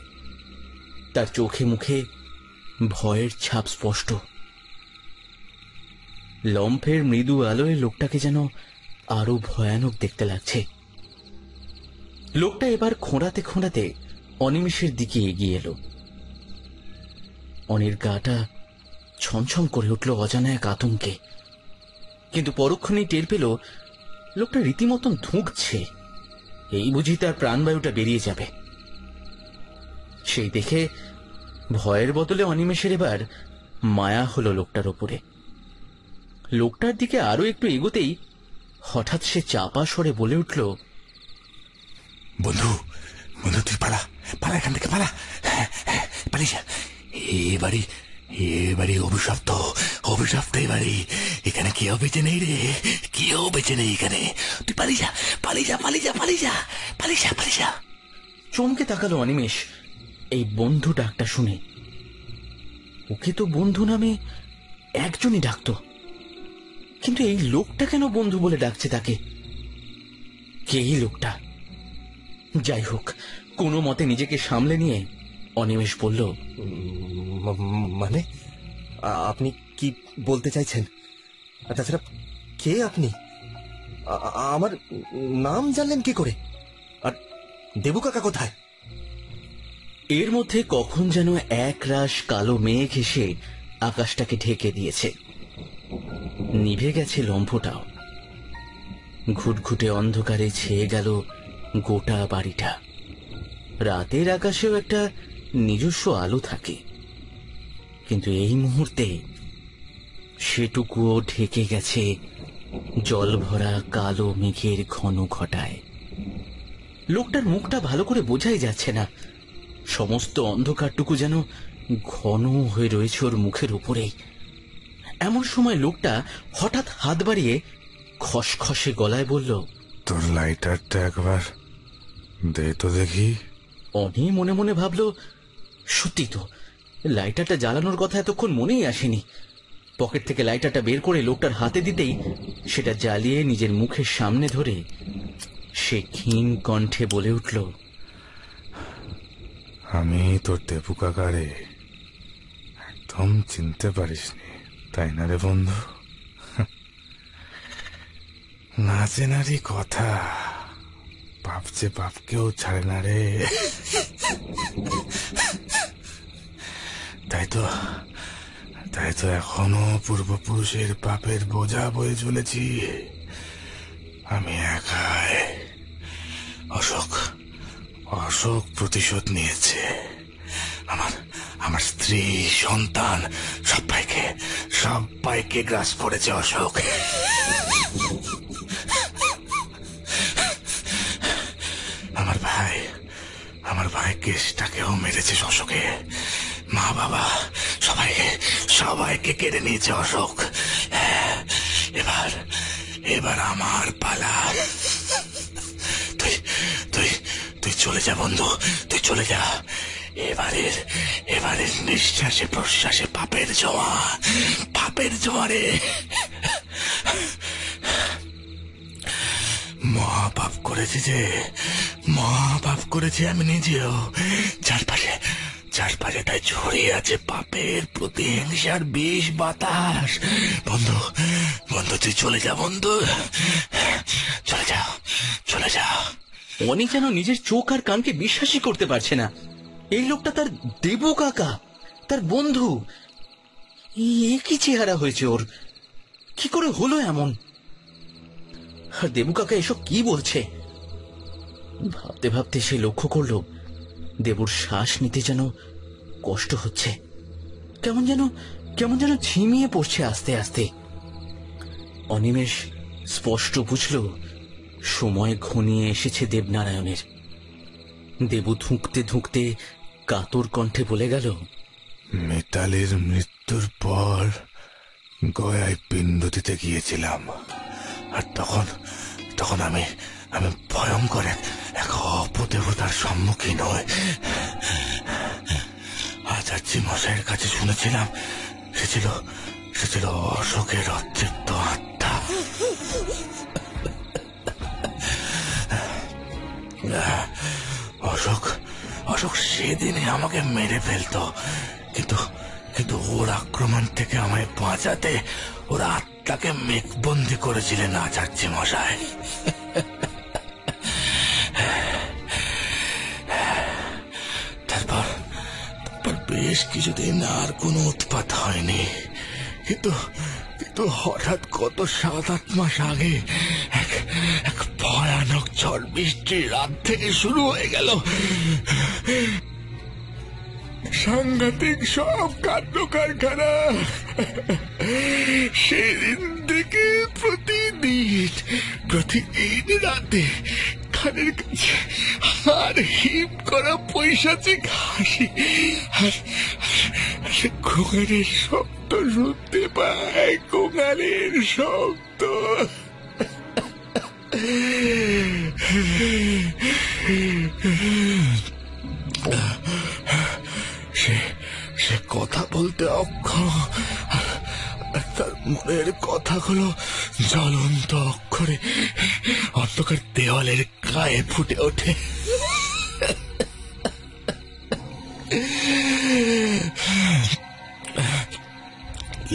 তার চোখে মুখে ভয়ের ছাপ স্পষ্ট। লম্ফের মৃদু আলোয় লোকটাকে যেন আরো ভয়ানক দেখতে লাগছে। লোকটা এবার খোঁড়াতে খোঁড়াতে অনিমেষের দিকে এগিয়ে এলো। অনির গাটা ছমছম করে উঠল অজানা এক আতঙ্কে। কিন্তু পরক্ষণেই টের পেল লোকটা রীতিমতন ধুঁকছে। এই বুঝি তার প্রাণবায়ুটা বেরিয়ে যাবে। সেই দেখে ভয়ের বদলে অনিমেষের এবার মায়া হলো লোকটার ওপরে। লোকটার দিকে আরো একটু এগোতেই হঠাৎ সে চাপা স্বরে বলে উঠল, বন্ধু, বন্ধু তুই পালা, পালা এখান থেকে, পালা, পালিয়ে যা। এবারে অভিশপ্ত, অভিশপ্ত এবারে। এখানে কেউ বেঁচে নেই রে, কেউ বেঁচে নেই এখানে। তুই পালিয়ে যা, পালিয়ে যা, পালিয়ে যা, পালিয়ে যা, পালিয়ে যা, পালিয়ে যা। চমকে তাকালো অনিমেষ এই বন্ধু ডাকটা শুনে। ওকে তো বন্ধু নামে একজনই ডাকতো, কিন্তু এই লোকটা কেন বন্ধু বলে ডাকছে তাকে? কে এই লোকটা? যাই হোক, কোনো মতে নিজেকে সামলে নিয়ে অনিমেষ বলল, মানে আপনি কি বলতে চাইছেন? তাছাড়া কে আপনি? আমার নাম জানলেন কি করে? আর দেবু কাকা কোথায়? এর মধ্যে কখন যেন এক রাশ কালো মেঘ এসে আকাশটাকে ঢেকে দিয়েছে। নিভে গেছে লম্ফটাও। ঘুটঘুটে অন্ধকারে ছেয়ে গেল গোটা বাড়িটা। রাতের আকাশেও একটা নিজস্ব আলো থাকে, কিন্তু এই মুহূর্তে সেটুকুও ঢেকে গেছে জল ভরা কালো মেঘের ঘন ঘটায়। লোকটার মুখটা ভালো করে বোঝাই যাচ্ছে না। সমস্ত অন্ধকারটুকু যেন ঘন হয়ে রয়েছে ওর মুখের উপরেই। এমন সময় লোকটা হঠাৎ হাত বাড়িয়ে খসখসে গলায় বলল, তোর লাইটারটা একবার দে তো দেখি। অনি মনে মনে ভাবল, সত্যি তো, লাইটারটা জ্বালানোর কথা এতক্ষণ মনেই আসেনি। পকেট থেকে লাইটারটা বের করে লোকটার হাতে দিতেই সেটা জ্বালিয়ে নিজের মুখের সামনে ধরে সে ক্ষীণ কণ্ঠে বলে উঠল, আমি তোর দেবু কাকারে একদম চিনতে পারিসনি, তাই না রে বন্ধু? না চেনারই কথা, বাপচে বাপকেও ছাড়ে না রে। তাই তো এখনো পূর্বপুরুষের পাপের বোঝা বয়ে চলেছি আমি একাই। অশোক প্রতিশোধ নিয়েছে। আমার স্ত্রী, সন্তান সবাইকে গ্রাস করেছে অশোক। আমার ভাই কেষ্টাকেও মেরেছে অশোকে। মা বাবা সবাইকে কেড়ে নিয়েছে অশোক। এবার আমার পালা। তুই চলে যা বন্ধু, তুই চলে যা। এবারের নিঃশ্বাসে প্রশ্বাসে পাপের জোয়ারে মহাপাপ করেছি আমি নিজেও। চারপাশে তাই ছড়িয়ে আছে পাপের প্রতিহিংসার বিষ বাতাস। বন্ধু তুই চলে যা বন্ধু, চলে যা। অনেক যেন নিজের চোখ আর কানকে বিশ্বাসই করতে পারছে না। এই লোকটা তার দেবু কাকা, তার বন্ধু। কি চেহারা হয়েছে ওর, কি করে হলো এমন? আর দেবু কাকা এসব কি বলছে? ভাবতে ভাবতে সে লক্ষ্য করলো দেবুর শ্বাস নিতে যেন কষ্ট হচ্ছে, কেমন যেন ঝিমিয়ে পড়ছে আস্তে আস্তে। অনিমেষ স্পষ্ট বুঝল সময় ঘনিয়ে এসেছে দেবনারায়ণের। দেবু ধুঁকতে ধুঁকতে কাতর কণ্ঠে বলে গেল, মিতালির মৃত্যুর পর গয়ায় পিণ্ড দিতে গিয়েছিলাম, আর তখন আমি ভয়ঙ্কর এক অপদেবতার সম্মুখীন হই। আচার্যি মশাইয়ের কাছে শুনেছিলাম সে ছিল অশোকের অতৃপ্ত আত্মা। অশোক সেদিনে আমাকে মেরে ফেলতো, কিন্তু ওর আক্রমণ থেকে আমায় বাঁচাতে ওর আত্মাকে মেঘবন্দি করেছিলেন আচার্যি মশাই। তারপর বেশ কিছুদিন আর কোনো উৎপাত হয়নি, কিন্তু হঠাৎ গত 7-8 মাস আগে এক ভয়ানক ঝড় বৃষ্টির রাত থেকে শুরু হয়ে গেল। সাংঘাতিক সব কাণ্ড কারখানা। সেদিন থেকে প্রতিদিন রাতে কানের কাছে আর হিম করা পৈশাচিক হাসি আর গোঙারের শব্দ শুনতে পায়, গোঙারের শব্দ। সে কথা বলতে অক্ষম, তার মনের কথাগুলো জ্বলন্ত অক্ষরে অন্ধকার দেওয়ালের গায়ে ফুটে ওঠে।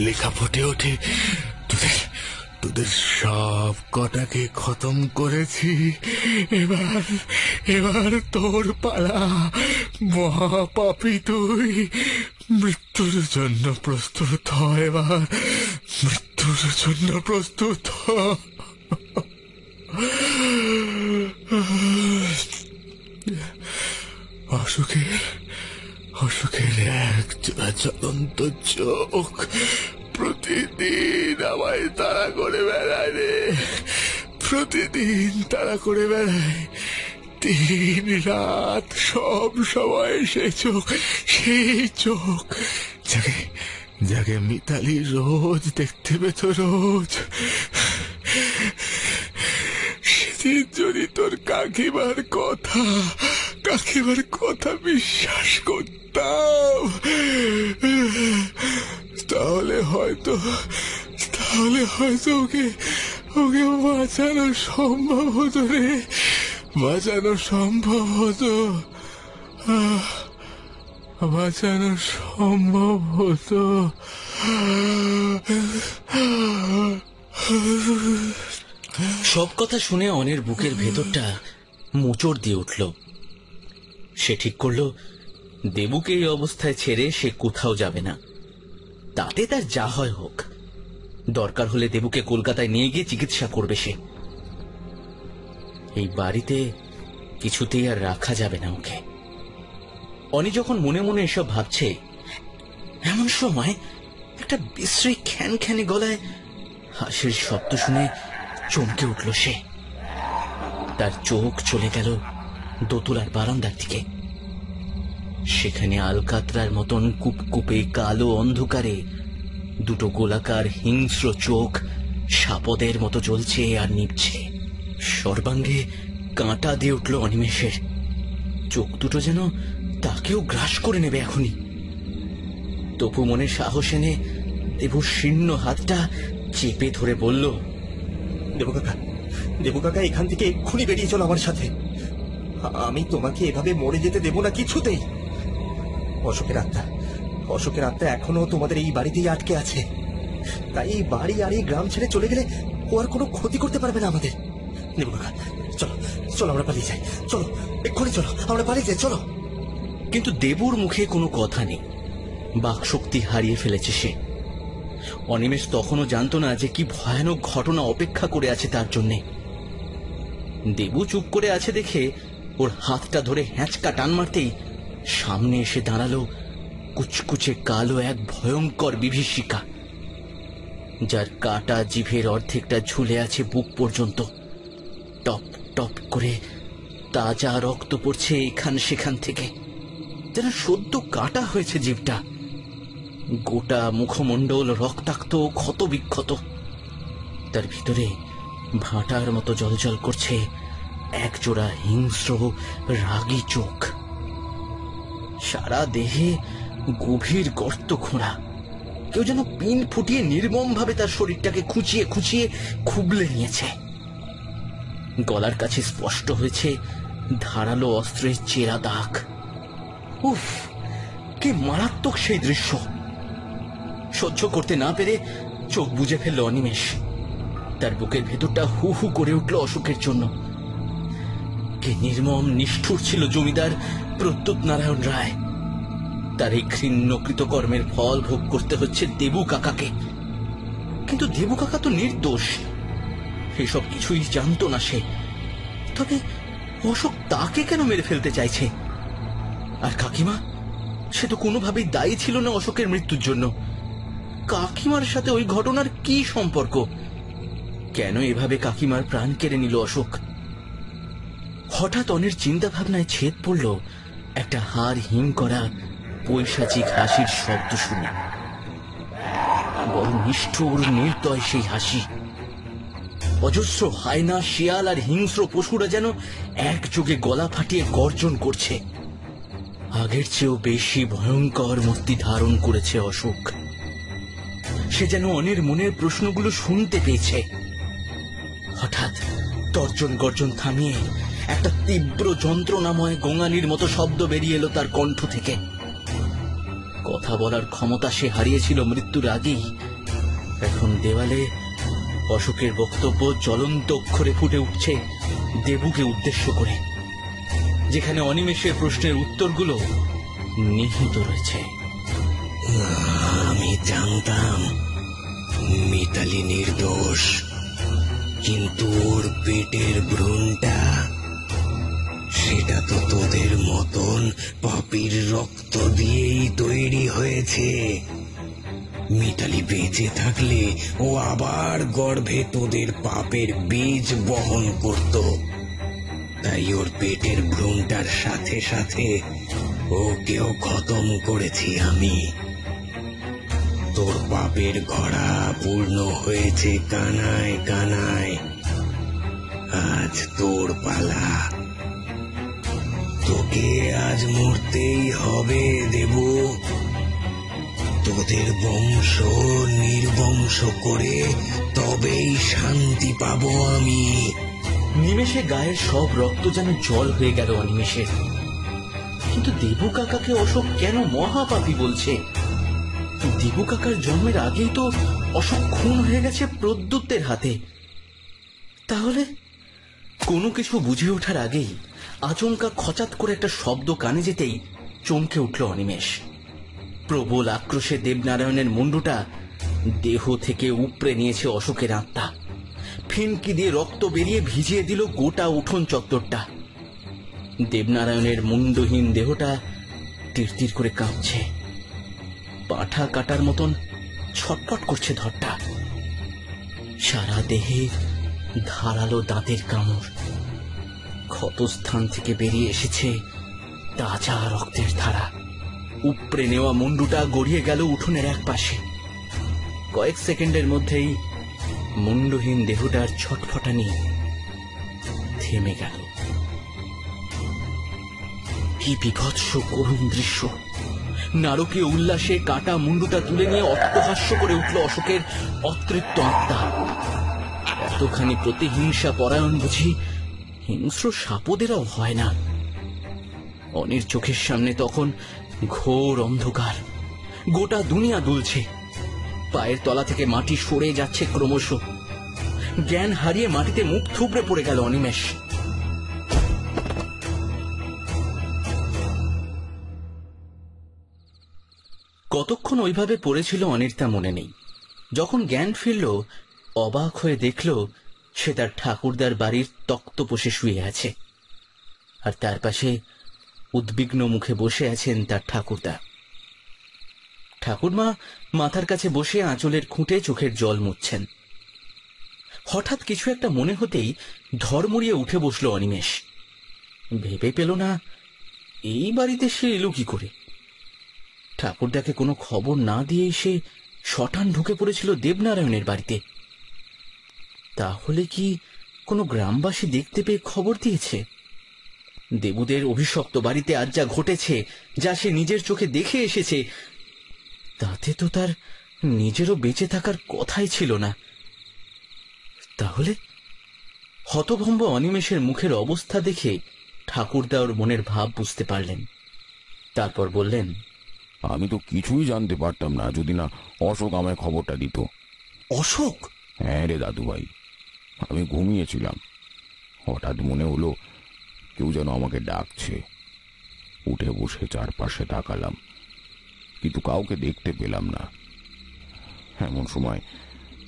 লেখা ফুটে ওঠে, তোদের সব কটাকে খতম করেছি, এবার তোর পালা। মহাপাপী তুই, মৃত্যুর জন্য প্রস্তুত হ। এবার মৃত্যুর জন্য প্রস্তুত হ। অশোকের এক জোড়া জ্বলন্ত চোখ প্রতিদিন আমায় তাড়া করে বেড়ায় রে, প্রতিদিন তাড়া করে বেড়ায়। 3 রাত সব সময় সেই চোখ যাকে মিতালি রোজ দেখতে পেত, রোজ। সেদিন যদি তোর কাকিমার কথা বিশ্বাস করতাম, তাহলে হয়তো ওকে বাঁচানো সম্ভব হতো রে, বাঁচানো সম্ভব হতো। বাঁচানো সম্ভব হতো। সব কথা শুনে অনের বুকের ভেতরটা মোচড় দিয়ে উঠল। সে ঠিক করলো দেবুকে এই অবস্থায় ছেড়ে সে কোথাও যাবে না। তাতে তার যা হয় হোক, দরকার হলে দেবুকে কলকাতায় নিয়ে গিয়ে চিকিৎসা করবে সে। এই বাড়িতে কিছুতেই আর রাখা যাবে না ওকে। অনি যখন মনে মনে এসব ভাবছে, এমন সময় একটা বিশ্রী খ্যানখ্যানে গলায় হাসির শব্দ শুনে চমকে উঠল সে। তার চোখ চলে গেল দোতলার বারান্দার দিকে। সেখানে আলকাতরার মতন কুপকুপে কালো অন্ধকারে দুটো গোলাকার হিংস্র চোখ সাপদের মতো জ্বলছে আর নিভছে। সর্বাঙ্গে কাঁটা দিয়ে উঠল অনিমেষের। চোখ দুটো যেন তাকেও গ্রাস করে নেবে এখনই। তপু মনে সাহস এনে দেবুর শীর্ণ হাতটা চেপে ধরে বলল, দেবু কাকা এখান থেকে এক্ষুনি বেরিয়ে চলো আমার সাথে। আমি তোমাকে এভাবে মরে যেতে দেব না কিছুতেই। অশোকের আত্মা এখনো তোমাদের এই বাড়িতেই আটকে আছে। তাই এই বাড়ি আর এই গ্রাম ছেড়ে চলে গেলে ও আর কোনো ক্ষতি করতে পারবে না আমাদের। দেবু কাকা চলো চলো আমরা পালিয়ে যাই, চলো এক্ষুনি চলো আমরা পালিয়ে যাই, চলো। কিন্তু দেবুর মুখে কোনো কথা নেই। বাকশক্তি হারিয়ে ফেলেছে সে। অনিমেষ তখনও জানত না যে কি ভয়ানক ঘটনা অপেক্ষা করে আছে তার জন্যে। দেবু চুপ করে আছে দেখে ওর হাতটা ধরে হ্যাঁচকা টান মারতেই সামনে এসে দাঁড়ালো কুচকুচে কালো এক ভয়ঙ্কর বিভীষিকা, যার কাটা জিভের অর্ধেকটা ঝুলে আছে বুক পর্যন্ত। টপ টপ করে তাজা রক্ত পড়ছে এখান সেখান থেকে, যেন সদ্য কাটা হয়েছে জিভটা। গোটা মুখমণ্ডল রক্তাক্ত ক্ষত বিক্ষত। তার ভিতরে ভাটার মতো জলজল করছে একজোড়া হিংস্র রাগী চোখ। সারা দেহে গভীর গর্ত খোঁড়া। কেউ যেন পিন ফুটিয়ে নির্মম ভাবে তার শরীরটাকে খুঁচিয়ে খুঁচিয়ে খুবলে নিয়েছে। গলার কাছে স্পষ্ট হয়েছে ধারালো অস্ত্রের চেরা দাগ। উফ, কি মারাত্মক সেই দৃশ্য! সহ্য করতে না পেরে চোখ বুজে ফেলল অনিমেষ। তার বুকের ভেতরটা হু হু করে উঠল অশোকের জন্য। কি নির্মম নিষ্ঠুর ছিল জমিদার প্রদ্যুৎ নারায়ণ রায়। তার এই ঘৃণ্য কৃতকর্মের ফল ভোগ করতে হচ্ছে দেবু কাকাকে। কিন্তু দেবু কাকা তো নির্দোষ, এসব কিছুই জানতো না সে। তবে অশোক তাকে কেন মেরে ফেলতে চাইছে? আর কাকিমা, সে তো কোনোভাবেই দায়ী ছিল না অশোকের মৃত্যুর জন্য। কাকিমার সাথে ওই ঘটনার কি সম্পর্ক? কেন এভাবে কাকিমার প্রাণ কেড়ে নিল অশোক? হঠাৎ অনেক চিন্তা ভাবনায় ছেদ পড়ল একটা হাড় হিম করা পৈশাচিক হাসির শব্দ শুনে। বড় নিষ্ঠুর নির্দয় সেই হাসি। অজস্র হায়না, শিয়াল আর হিংস্র পশুরা যেন একযোগে গলা ফাটিয়ে গর্জন করছে। আগের চেয়েও বেশি ভয়ঙ্কর মূর্তি ধারণ করেছে অশোক। সে যেন অনের মনের প্রশ্নগুলো শুনতে পেয়েছে। হঠাৎ তর্জন গর্জন থামিয়ে একটা তীব্র যন্ত্রণাময় গোঙানির মতো শব্দ বেরিয়ে এলো তার কণ্ঠ থেকে। কথা বলার ক্ষমতা সে হারিয়েছিল মৃত্যুর আগেই। এখন দেওয়ালে অশোকের বক্তব্য জ্বলন্ত অক্ষরে ফুটে উঠছে দেবুকে উদ্দেশ্য করে, যেখানে অনিমেষের প্রশ্নের উত্তরগুলো নিহিত রয়েছে। আমি জানতাম মিতালি নির্দোষ, কিন্তু ওর পেটের ভ্রূণটা, সেটা তো তোদের মতন পাপীর রক্ত দিয়েই তৈরি হয়েছে। মিতালি বেঁচে থাকলে ও আবার গর্ভে তোদের পাপের বীজ বহন করত। তাই ওর পেটের ভ্রূণটার সাথে সাথে ওকেও খতম করেছি আমি। তোর পাপের ঘড়া পূর্ণ হয়েছে কানায় কানায়। আজ তোর পালা। তোকে আজ মরতেই হবে দেবু। তোদের বংশ নির্বংশ করে তবেই শান্তি পাবো আমি। নিমেষে গায়ের সব রক্ত যেন জল হয়ে গেল অনিমেষের। কিন্তু দেবু কাকাকে অশোক কেন মহাপাপী বলছে? দেবু কাকার জন্মের আগেই তো অশোক খুন হয়ে গেছে প্রদ্যুতের হাতে। তাহলে কোনো কিছু বুঝে ওঠার আগেই আচমকা খচাত করে একটা শব্দ কানে যেতেই চমকে উঠল অনিমেষ। প্রবল আক্রোশে দেবনারায়ণের মুন্ডুটা দেহ থেকে উপড়ে নিয়েছে অশোকের আত্মা। ফিনকি দিয়ে রক্ত বেরিয়ে ভিজিয়ে দিল গোটা উঠোন চত্বরটা। দেবনারায়ণের মুন্ডহীন দেহটা তীর করে কাঁপছে, পাঁঠা কাটার মতন ছটফট করছে ধরটা। সারা দেহে ধারালো দাঁতের কামড়, ক্ষতস্থান থেকে বেরিয়ে এসেছে তাজা রক্তের ধারা। উপড়ে নেওয়া মুন্ডুটা গড়িয়ে গেল উঠোনের এক পাশে। কয়েক সেকেন্ডের মধ্যেই মুন্ডহীন দেহটার ছটফটানি থেমে গেল। কি বিভৎস করুণ দৃশ্য! নারকীয় উল্লাসে কাটা মুন্ডুটা তুলে নিয়ে অট্টহাস্য করে উঠল অশোকের অতৃপ্ত আত্মা। এতখানি প্রতিহিংসা পরায়ণ বুঝি হিংস্র সাপদেরও হয় না। অনির চোখের সামনে তখন ঘোর অন্ধকার, গোটা দুনিয়া দুলছে, পায়ের তলা থেকে মাটি সরে যাচ্ছে ক্রমশ। জ্ঞান হারিয়ে মাটিতে মুখ থুবড়ে পড়ে গেল অনিমেষ। কতক্ষণ ওইভাবে পড়েছিল অনির তা মনে নেই। যখন জ্ঞান ফিরল, অবাক হয়ে দেখল সে তার ঠাকুরদার বাড়ির তক্তপোষে শুয়ে আছে, আর তার পাশে উদ্বিগ্ন মুখে বসে আছেন তার ঠাকুরদা। ঠাকুরমা মাথার কাছে বসে আঁচলের খুঁটে চোখের জল মুছছেন। হঠাৎ কিছু একটা মনে হতেই ধর্মড়িয়ে উঠে বসল অনিমেষ। ভেবে পেল না এই বাড়িতে সে এলো কি করে। ঠাকুরদাকে কোনো খবর না দিয়ে সে শটান ঢুকে পড়েছিল দেবনারায়ণের বাড়িতে। তাহলে কি কোনো গ্রামবাসী দেখতে পেয়ে খবর দিয়েছে? দেবুদের অভিশপ্ত বাড়িতে আজ যা ঘটেছে, যা সে নিজের চোখে দেখে এসেছে, তাতে তো তার নিজেরও বেঁচে থাকার কথাই ছিল না। তাহলে হতভম্ব অনিমেষের মুখের অবস্থা দেখে ঠাকুরদা ওর মনের ভাব বুঝতে পারলেন। তারপর বললেন, আমি তো কিছুই জানতে পারতাম না যদি না অশোক আমায় খবরটা দিত। অশোক? হ্যাঁ রে দাদু ভাই, আমি ঘুমিয়েছিলাম, হঠাৎ মনে হলো কেউ যেন আমাকে ডাকছে। উঠে বসে চারপাশে তাকালাম, কিন্তু কাউকে দেখতে পেলাম না। এমন সময়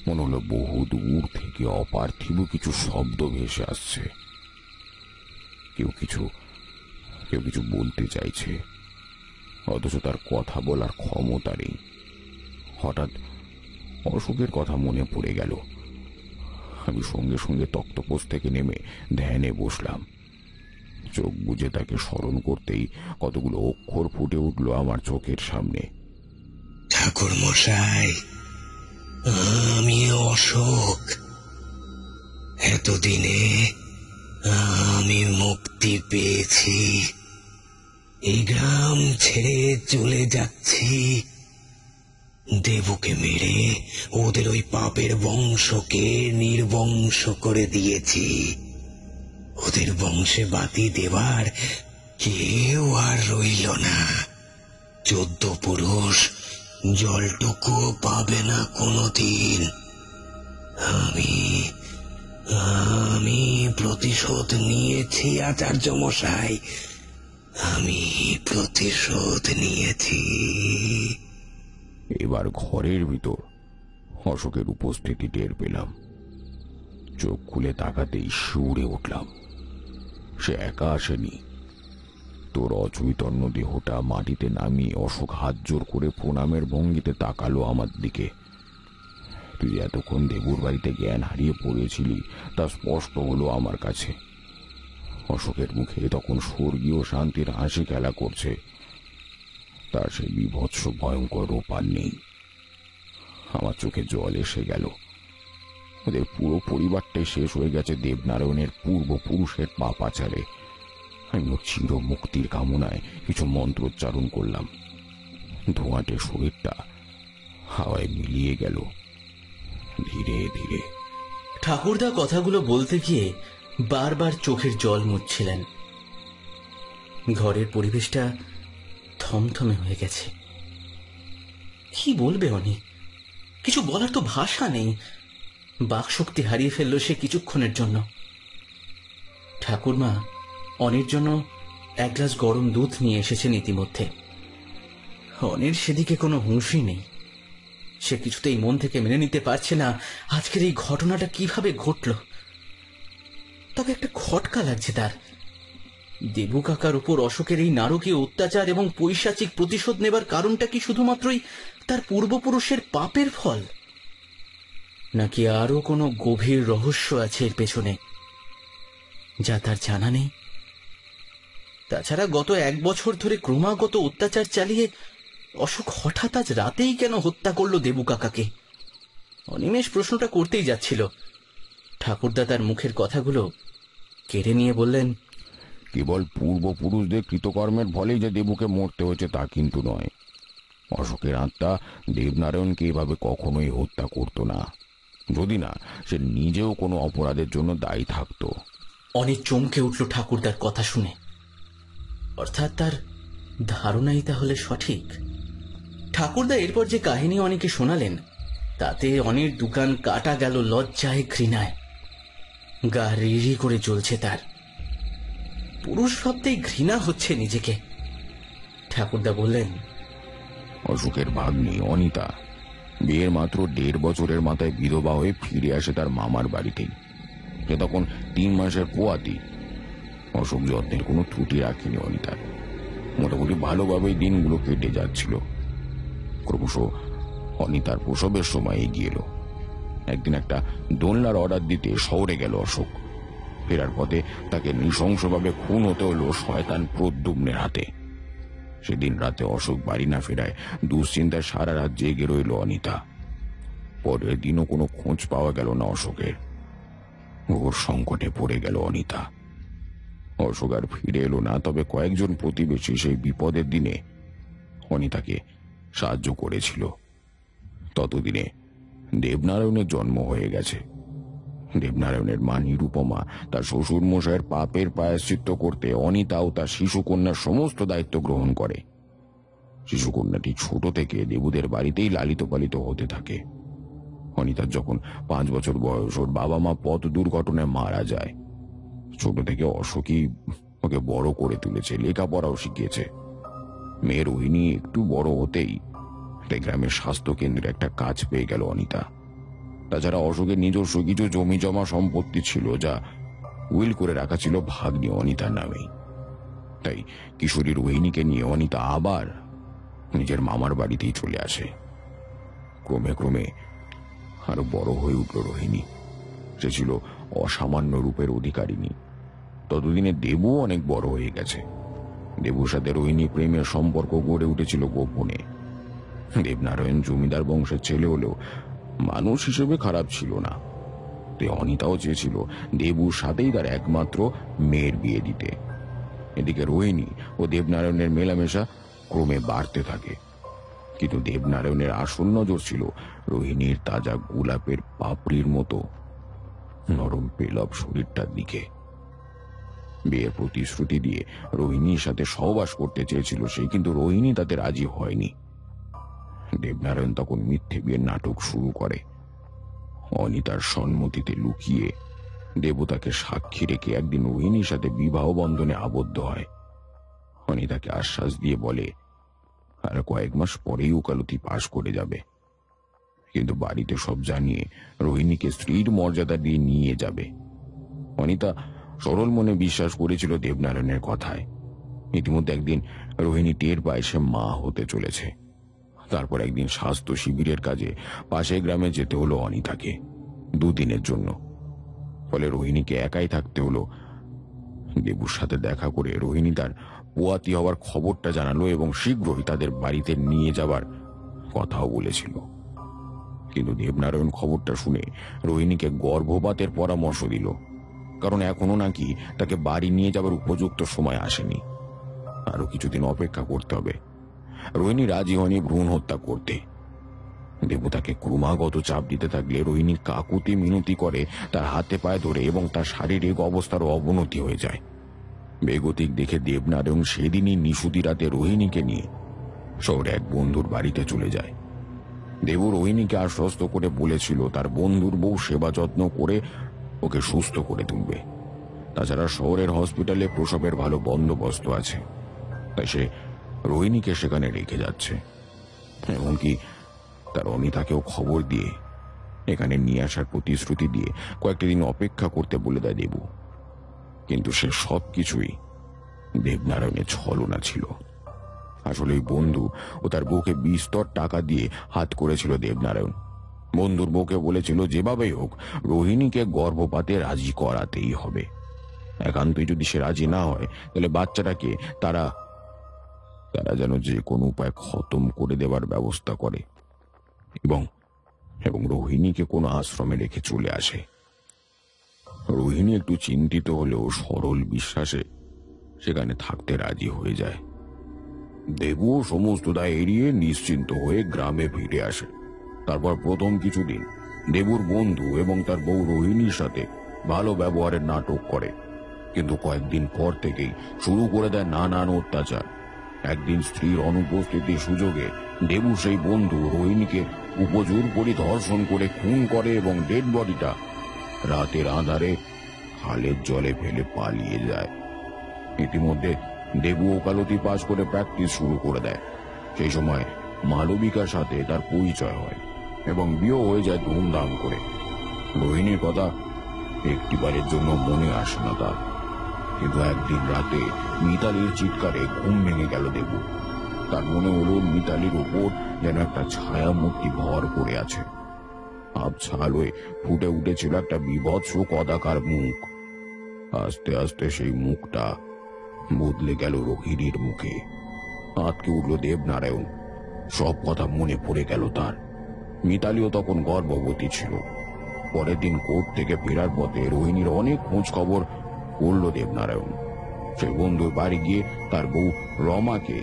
মনে হলো বহু দূর থেকে অপার্থিব কিছু শব্দ ভেসে আসছে। কেউ কিছু বলতে চাইছে, অথচ তার কথা বলার ক্ষমতা নেই। হঠাৎ অশোকের কথা মনে পড়ে গেল। আমি সঙ্গে সঙ্গে তক্তপোষ থেকে নেমে ধ্যানে বসলাম। চোখ বুজে তাকে স্মরণ করতেই কতগুলো অক্ষর ফুটে উঠল আমার চোখের সামনে। ঠাকুর মশাই, আমি অশোক। এতদিনে আমি মুক্তি পেয়েছি। এই গ্রাম ছেড়ে চলে যাচ্ছি। দেবুকে মেরে ওদের ওই পাপের বংশকে নির্বংশ করে দিয়েছি। ওদের বংশে বাতি দেবার কেউ আর রইল না। 14 পুরুষ জলটুকু পাবে না কোনোদিন। আমি প্রতিশোধ নিয়েছি আচার্য মশাই, আমি প্রতিশোধ নিয়েছি। এবার ঘরের ভিতর অশোকের উপস্থিতি টের পেলাম। চোখ খুলে তাকাতেই শিউরে উঠলাম। সে একা আসেনি। তোর অচৈতন্য দেহটা মাটিতে নামিয়ে অশোক হাত জোর করে প্রণামের ভঙ্গিতে তাকালো আমার দিকে। তুই এতক্ষণ দেবুর বাড়িতে জ্ঞান হারিয়ে পড়েছিলি তা স্পষ্ট হলো আমার কাছে। অশোকের মুখে তখন স্বর্গীয় শান্তির হাসি খেলা করছে। তার সেই বিভৎস ভয়ঙ্কর রূপ আর নেই। আমার চোখে জল এসে গেল। ওদের পুরো পরিবারটাই শেষ হয়ে গেছে দেবনারায়ণের পূর্বপুরুষের পাপাচারে। আমি ওর চির মুক্তির কামনায় কিছু মন্ত্রোচ্চারণ করলাম। ধোঁয়াটে শরীরটা হাওয়ায় মিলিয়ে গেল ধীরে ধীরে। ঠাকুরদা কথাগুলো বলতে গিয়ে বারবার চোখের জল মুছছিলেন। ঘরের পরিবেশটা থমথমে হয়ে গেছে। কি বলবে অনি? কিছু বলার তো ভাষা নেই। বাকশক্তি হারিয়ে ফেলল সে কিছুক্ষণের জন্য। ঠাকুরমা অনির জন্য এক গ্লাস গরম দুধ নিয়ে এসেছেন ইতিমধ্যে। অনির সেদিকে কোনো হুঁশই নেই। সে কিছুতেই মন থেকে মেনে নিতে পারছে না আজকের এই ঘটনাটা কিভাবে ঘটল। তবে একটা খটকা লাগছে তার। দেবু কাকার উপর অশোকের এই নারকীয় অত্যাচার এবং পৈশাচিক প্রতিশোধ নেবার কারণটা কি শুধুমাত্রই তার পূর্বপুরুষের পাপের ফল, নাকি আরো কোনো গভীর রহস্য আছে এর পেছনে যা তার জানা নেই? তাছাড়া গত 1 বছর ধরে ক্রমাগত অত্যাচার চালিয়ে অশোক হঠাৎ আজ রাতেই কেন হত্যা করলো দেবু কাকাকে? অনিমেষ প্রশ্নটা করতেই যাচ্ছিল, ঠাকুরদা তার মুখের কথাগুলো কেড়ে নিয়ে বললেন, কেবল পূর্বপুরুষদের কৃতকর্মের ফলেই যে দেবুকে মরতে হয়েছে তা কিন্তু নয়। অশোকের আত্মা দেবনারায়ণকে এভাবে কখনোই হত্যা করত না, যদি না সে নিজেও কোনো অপরাধের জন্য দায়ী থাকত। অনেক চমকে উঠল ঠাকুরদার কথা শুনে। অর্থাৎ তার ধারণাই তাহলে সঠিক। ঠাকুরদা এরপর যে কাহিনী অনেকে শোনালেন তাতে অনেক দোকান কাটা গেল লজ্জায় ঘৃণায়। গা রিরি করে জ্বলছে তার। পুরুষ ভাবতেই ঘৃণা হচ্ছে নিজেকে। ঠাকুরদা বললেন, অশোকের ভাগ্নি অনিতা বিয়ের মাত্র 1.5 বছরের মাথায় বিধবা হয়ে ফিরে আসে তার মামার বাড়িতেই। সে তখন 3 মাসের পোয়াতি। অশোক যত্নের কোনো ত্রুটি রাখেনি অনিতার। মোটামুটি ভালোভাবেই দিনগুলো কেটে যাচ্ছিল। ক্রমশ অনিতার প্রসবের সময় এগিয়ে এলো। একদিন একটা দোলনার অর্ডার দিতে শহরে গেল অশোক। ফেরার পথে তাকে নৃশংসভাবে খুন হতে হলো শয়তান প্রদ্যুম্নের হাতে। সেদিন রাতে অশোক বাড়ি না ফেরায় দুশ্চিন্তায় সারা রাত জেগে রইল অনিতা। পরের দিনও কোনো খোঁজ পাওয়া গেল না অশোকের। ওর সংকটে পড়ে গেল অনিতা। অশোক আর ফিরে এলো না, তবে কয়েকজন প্রতিবেশী সেই বিপদের দিনে অনিতাকে সাহায্য করেছিল। ততদিনে দেবনারায়ণের জন্ম হয়ে গেছে। দেবনারায়ণের মা নিরুপমা তার শ্বশুর মশাইয়ের পাপের প্রায়শ্চিত্ত করতে অনিতা ও তার শিশুকন্যার সমস্ত দায়িত্ব গ্রহণ করে। শিশুকন্যাটি ছোট থেকে দেবুদের বাড়িতেই লালিত পালিত হতে থাকে। অনিতার যখন 5 বছর বয়স, ওর বাবা মা পথ দুর্ঘটনায় মারা যায়। ছোট থেকে অশোকই ওকে বড় করে তুলেছে, লেখাপড়াও শিখিয়েছে। মেয়ে রোহিণী একটু বড় হতেই গ্রামের স্বাস্থ্য কেন্দ্রে একটা কাজ পেয়ে গেল অনিতা। তাছাড়া অশোকের নিজস্ব কিছু জমি জমা সম্পত্তি ছিল, যা উইল করে রাখা ছিল ভাগ্নি অনিতার নামেই। তাই কিশোরী রোহিণীকে নিয়ে অনিতা আবার নিজের মামার বাড়িতেই চলে আসে। ক্রমে ক্রমে আরো বড় হয়ে উঠল রোহিণী। সে ছিল অসামান্য রূপের অধিকারিণী। ততদিনে দেবু অনেক বড় হয়ে গেছে। দেবুর সাথে রোহিণী প্রেমের সম্পর্ক গড়ে উঠেছিল গোপনে। দেবনারায়ণ জমিদার বংশের ছেলে হলেও মানুষ হিসেবে খারাপ ছিল না। তাই অনিতাও চেয়েছিল দেবুর সাথেই তার একমাত্র মেয়ের বিয়ে দিতে। এদিকে রোহিণী ও দেবনারায়ণের মেলামেশা ক্রমে বাড়তে থাকে। কিন্তু দেবনারায়ণের আসল নজর ছিল রোহিণীর তাজা গোলাপের পাপড়ির মতো নরম পেলব শরীরটার দিকে। বিয়ের প্রতিশ্রুতি দিয়ে রোহিণীর সাথে সহবাস করতে চেয়েছিল সে, কিন্তু রোহিণী তাতে রাজি হয়নি। দেবনারায়ণ তখন মিথ্যে বিয়ের নাটক শুরু করে। অনিতার সম্মতিতে লুকিয়ে দেবতাকে সাক্ষী রেখে একদিন রোহিণীর সাথে বিবাহ বন্ধনে আবদ্ধ হয়। অনিতাকে আশ্বাস দিয়ে বলে আর কয়েক মাস পরেই ওকালতি পাশ করে যাবে, কিন্তু বাড়িতে সব জানিয়ে রোহিণীকে স্ত্রীর মর্যাদা দিয়ে নিয়ে যাবে। অনিতা সরল মনে বিশ্বাস করেছিল দেবনারায়ণের কথায়। ইতিমধ্যে একদিন রোহিণী টের পায় সে মা হতে চলেছে। তারপর একদিন স্বাস্থ্য শিবিরের কাজে পাশের গ্রামে যেতে হলো অনিতাকে 2 দিনের জন্য। ফলে রোহিণীকে একাই থাকতে হলো। দেবুর সাথে দেখা করে রোহিণী তার পোয়াতি হওয়ার খবরটা জানালো এবং শীঘ্রই তাদের বাড়িতে নিয়ে যাবার কথাও বলেছিল। কিন্তু দেবনারায়ণ খবরটা শুনে রোহিণীকে গর্ভপাতের পরামর্শ দিল, কারণ এখনো নাকি তাকে বাড়ি নিয়ে যাবার উপযুক্ত সময় আসেনি। আরো কিছুদিন অপেক্ষা করতে হবে। রোহিণী রাজি হয়নি ভ্রূণ হত্যা করতে। দেবু তাকে ক্রমাগত চাপ দিতে থাকলে রোহিণী কাকুতি মিনতি করে তার হাতে পায়ে ধরে এবং তার শারীরিক অবস্থারও অবনতি হয়ে যায়। বেগতিক দেখে দেবনারায়ণ সেদিনই নিশুতি রাতে রোহিণীকে নিয়ে শহরে এক বন্ধুর বাড়িতে চলে যায়। দেবু রোহিণীকে আশ্বস্ত করে বলেছিল তার বন্ধুর বউ সেবা যত্ন করে ওকে সুস্থ করে তুলবে। তাছাড়া শহরের হসপিটালে প্রসবের ভালো বন্দোবস্ত আছে, তাই সে রোহিণীকে সেখানে রেখে যাচ্ছে। এমনকি তার অনিতাকেও খবর দিয়ে এখানে নিয়ে আসার প্রতিশ্রুতি দিয়ে কয়েকটা দিন অপেক্ষা করতে বলে দেয় দেবু। কিন্তু সে সবকিছুই দেবনারায়ণের ছলনা ছিল। আসলে ওই বন্ধু ও তার বউকে বিস্তর টাকা দিয়ে হাত করেছিল দেবনারায়ণ। বন্ধুর বউকে বলেছিল যেভাবেই হোক রোহিণীকে গর্ভপাতে রাজি করাতেই হবে। একান্তই যদি সে রাজি না হয় তাহলে বাচ্চাটাকে তারা যেন যে কোনো উপায় খতম করে দেওয়ার ব্যবস্থা করে এবং রোহিণীকে কোনো আশ্রমে রেখে চলে আসে। রোহিণী একটু চিন্তিত হলেও সরল বিশ্বাসে সেখানে থাকতে রাজি হয়ে যায়। দেবু সমস্ত দায় এড়িয়ে নিশ্চিন্ত হয়ে গ্রামে ফিরে আসে। তারপর প্রথম কিছুদিন দেবুর বন্ধু এবং তার বউ রোহিণীর সাথে ভালো ব্যবহারের নাটক করে, কিন্তু কয়েকদিন পর থেকেই শুরু করে দেয় নানান অত্যাচার। একদিন স্ত্রীর অনুপস্থিতির সুযোগে দেবু সেই বন্ধু রোহিণীকে উপজোর করে ধর্ষণ করে খুন করে এবং ডেড বডিটা রাতের আঁধারে খালের জলে ফেলে পালিয়ে যায়। ইতিমধ্যে দেবু ওকালতি পাশ করে প্র্যাকটিস শুরু করে দেয়। সেই সময় মালবিকার সাথে তার পরিচয় হয় এবং বিয়ে হয়ে যায় ধুমধাম করে। রোহিণীর কথা একটিবারের জন্য মনে আসে না তার, কিন্তু একদিন রাতে মিতালির চিৎকারে ঘুম ভেঙে গেল দেবু। তার মনে হলো মিতালির উপর যেন একটা ছায়া মূর্তি ভর করে আছে। আবছা আলোয় ফুটে উঠেছিল একটা বীভৎস কদাকার মুখ। আস্তে আস্তে সেই মুখটা বদলে গেল রোহিণীর মুখে। আঁতকে উঠল দেবনারায়ণ। সব কথা মনে পড়ে গেল তার। মিতালিও তখন গর্ভবতী ছিল। পরের দিন কোর্ট থেকে ফেরার পথে রোহিণীর অনেক খোঁজ খবর করল দেবনারায়ণ। সেই বন্ধুর বাড়ি গিয়ে তার বউ রমাকে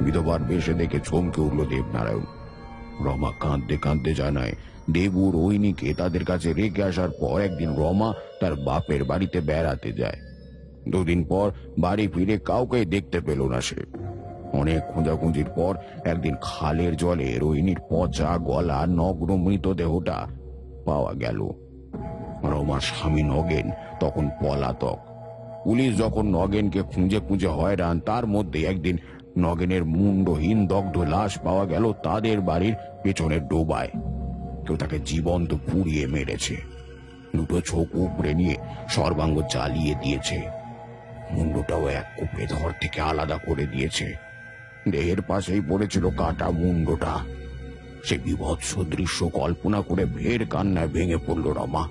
বিধবার বেশে দেখে চমকে উঠল দেবনারায়ণ। রমা কাঁদতে কাঁদতে জানায় দেবু রোহিণীকে তাদের কাছে রেখে আসার পর একদিন রমা তার বাপের বাড়িতে বেড়াতে যায়। দুদিন পর বাড়ি ফিরে কাউকে দেখতে পেল না সে। অনেক খোঁজাখুঁজির পর একদিন খালের জলে রোহিণীর পচা গলা নগ্ন মৃতদেহটা পাওয়া গেল। রমার স্বামী নগেন তখন পলাতক। পুলিশ যখন নগেনকে খুঁজে খুঁজে হয়রান, তার মধ্যে একদিন নগেনের মুন্ডহীন দগ্ধ লাশ পাওয়া গেল তাদের বাড়ির পেছনের ডোবায়। কেউ তাকে জীবন্ত পুড়িয়ে মেরেছে। দুটো চোখ উপড়ে নিয়ে সর্বাঙ্গ জ্বালিয়ে দিয়েছে। মুন্ডটাও এক কুপে ধর থেকে আলাদা করে দিয়েছে। দেহের পাশেই পড়েছিল কাটা মুন্ডটা। সে বীভৎস দৃশ্য কল্পনা করে ভের কান্নায় ভেঙে পড়ল রমা।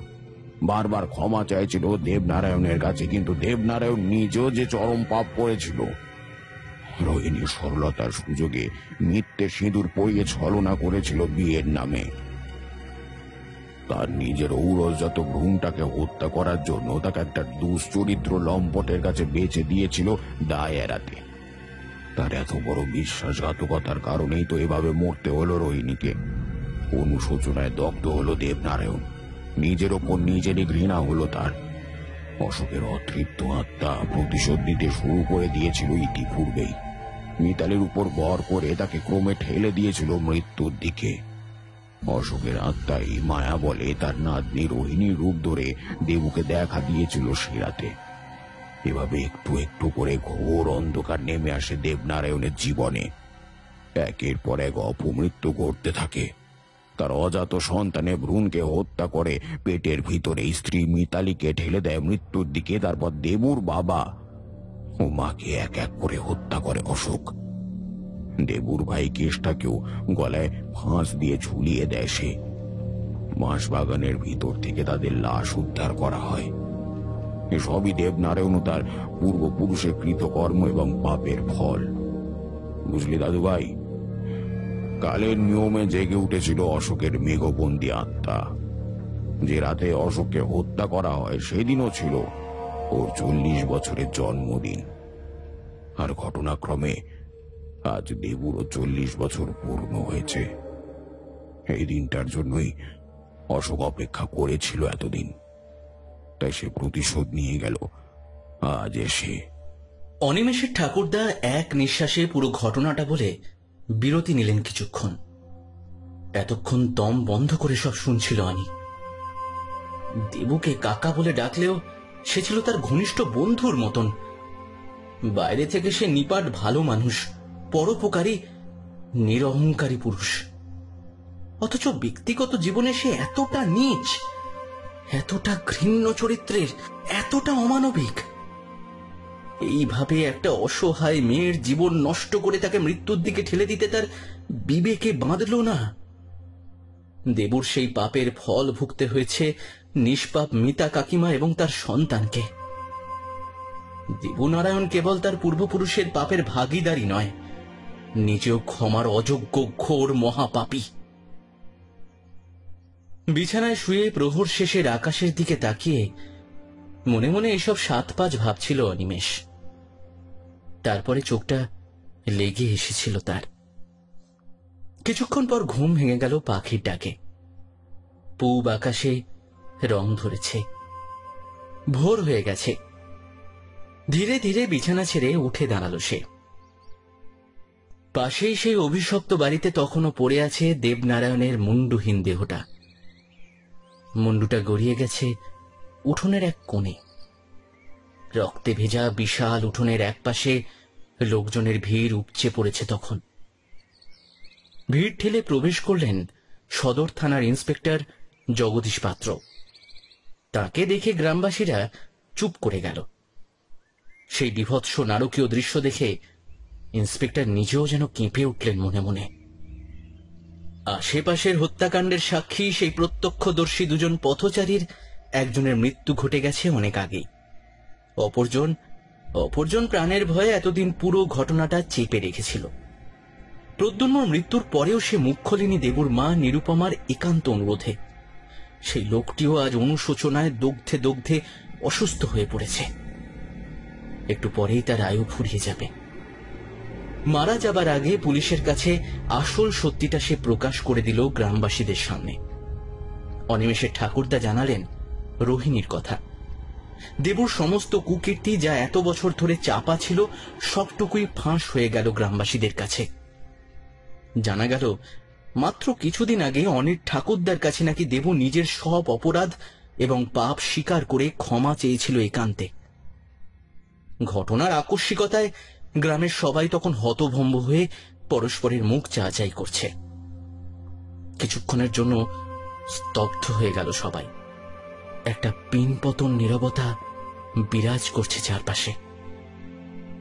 বারবার ক্ষমা চাইছিল দেবনারায়ণের কাছে, কিন্তু দেবনারায়ণ নিজেও যে চরম পাপ করেছিল। রোহিণীর সরলতার সুযোগে মিথ্যে সিঁদুর পরিয়ে ছলনা করেছিল বিয়ের নামে। তার নিজের ঔরসজাত ভ্রূণটাকে হত্যা করার জন্য তাকে একটা দুশ্চরিত্র লম্পটের কাছে বেচে দিয়েছিল দায় এড়াতে। তার এত বড় বিশ্বাসঘাতকতার কারণেই তো এভাবে মরতে হলো রোহিণীকে। অনুশোচনায় দগ্ধ হলো দেবনারায়ণ। নিজের ওপর নিজেরই ঘৃণা হলো তার। অশোকের অতৃপ্ত আত্মা প্রতিশোধ নিতে শুরু করে দিয়েছিল ইতিপূর্বেই। মিতালের উপর ভর করে তাকে ক্রমে ঠেলে দিয়েছিল মৃত্যুর দিকে। অশোকের আত্মাই মায়া বলে তার নাতনি রোহিণীর রূপ ধরে দেবুকে দেখা দিয়েছিল সে রাতে। এভাবে একটু একটু করে ঘোর অন্ধকার নেমে আসে দেবনারায়ণের জীবনে। একের পর এক অপমৃত্যু ঘটতে থাকে। তার অজাত সন্তানের ভ্রূণকে হত্যা করে পেটের ভিতরে স্ত্রী মিতালিকে ঠেলে দেয় মৃত্যুর দিকে। তারপর দেবুর বাবা ও মাকে এক এক করে হত্যা করে অশোক। দেবুর ভাই কেষ্টাকেও গলায় ফাঁস দিয়ে ঝুলিয়ে দেয় সে। বাঁশবাগানের ভিতর থেকে তাদের লাশ উদ্ধার করা হয়। এসবই দেবনারায়ণ তার পূর্বপুরুষের কৃতকর্ম এবং পাপের ফল। বুঝলি দাদু ভাই, কালের নিয়মে জেগে উঠেছিল অশোকের মেঘবন্দী আত্মা। যে রাতে অশোককে হত্যা করা হয় সেদিনও ছিল ওর 40 বছরের জন্মদিন। আর ঘটনাক্রমে আজ দেবুরও 40 বছর পূর্ণ হয়েছে। এই দিনটার জন্যই অশোক অপেক্ষা করেছিল এতদিন। তাই সে প্রতিশোধ নিয়ে গেল আজ এসে। অনিমেষের ঠাকুরদা এক নিঃশ্বাসে পুরো ঘটনাটা বলে বিরতি নিলেন কিছুক্ষণ। এতক্ষণ দম বন্ধ করে সব শুনছিল অনি। দেবুকে কাকা বলে ডাকলেও সে ছিল তার ঘনিষ্ঠ বন্ধুর মতন। বাইরে থেকে সে নিপাট ভালো মানুষ, পরোপকারী, নিরহংকারী পুরুষ। অথচ ব্যক্তিগত জীবনে সে এতটা নীচ, এতটা ঘৃণ্য চরিত্রের, এতটা অমানবিক। এইভাবে একটা অসহায় মেয়ের জীবন নষ্ট করে তাকে মৃত্যুর দিকে ঠেলে দিতে তার বিবেকে বাঁধল না। দেবুর সেই পাপের ফল ভুগতে হয়েছে নিষ্পাপ মিতা কাকিমা এবং তার সন্তানকে। দেবনারায়ণ কেবল তার পূর্বপুরুষের পাপের ভাগীদারী নয়, নিজেও ক্ষমার অযোগ্য ঘোর মহাপাপী। বিছানায় শুয়ে প্রহর শেষের আকাশের দিকে তাকিয়ে মনে মনে এসব ৭-৫ ভাবছিল অনিমেষ। তারপরে চোখটা লেগে এসেছিল তার। কিছুক্ষণ পর ঘুম ভেঙে গেল পাখির ডাকে। পূব আকাশে রং ধরেছে, ভোর হয়ে গেছে। ধীরে ধীরে বিছানা ছেড়ে উঠে দাঁড়ালো সে। পাশেই সেই অভিশপ্ত বাড়িতে তখনও পড়ে আছে দেবনারায়ণের মুন্ডুহীন দেহটা। মুন্ডুটা গড়িয়ে গেছে উঠোনের এক কোণে। রক্তে ভেজা বিশাল উঠোনের একপাশে লোকজনের ভিড় উপচে পড়েছে তখন। ভিড় ঠেলে প্রবেশ করলেন সদর থানার ইন্সপেক্টর জগদীশ পাত্র। তাকে দেখে গ্রামবাসীরা চুপ করে গেল। সেই বিভৎস নারকীয় দৃশ্য দেখে ইন্সপেক্টর নিজেও যেন কেঁপে উঠলেন মনে মনে। আশেপাশের হত্যাকাণ্ডের সাক্ষী সেই প্রত্যক্ষদর্শী দুজন পথচারীর একজনের মৃত্যু ঘটে গেছে অনেক আগেই। অপরজন প্রাণের ভয়ে এতদিন পুরো ঘটনাটা চেপে রেখেছিল। প্রদ্যুম্নর মৃত্যুর পরেও সে মুখ খোলেনি দেবুর মা নিরুপমার একান্ত অনুরোধে। সেই লোকটিও আজ অনুশোচনায় দগ্ধে দগ্ধে অসুস্থ হয়ে পড়েছে। একটু পরেই তার আয়ু ফুরিয়ে যাবে। মারা যাবার আগে পুলিশের কাছে আসল সত্যিটা সে প্রকাশ করে দিল গ্রামবাসীদের সামনে। অনিমেষের ঠাকুরদা জানালেন রোহিণীর কথা। দেবুর সমস্ত কুকীর্তি যা এত বছর ধরে চাপা ছিল সবটুকুই ফাঁস হয়ে গেল গ্রামবাসীদের কাছে। জানা গেল মাত্র কিছুদিন আগে অনির ঠাকুরদার কাছে নাকি দেবু নিজের সব অপরাধ এবং পাপ স্বীকার করে ক্ষমা চেয়েছিল একান্তে। ঘটনার আকস্মিকতায় গ্রামের সবাই তখন হতভম্ব হয়ে পরস্পরের মুখ চাচাই করছে। কিছুক্ষণের জন্য স্তব্ধ হয়ে গেল সবাই। একটা পিনপতন নীরবতা বিরাজ করছে চারপাশে।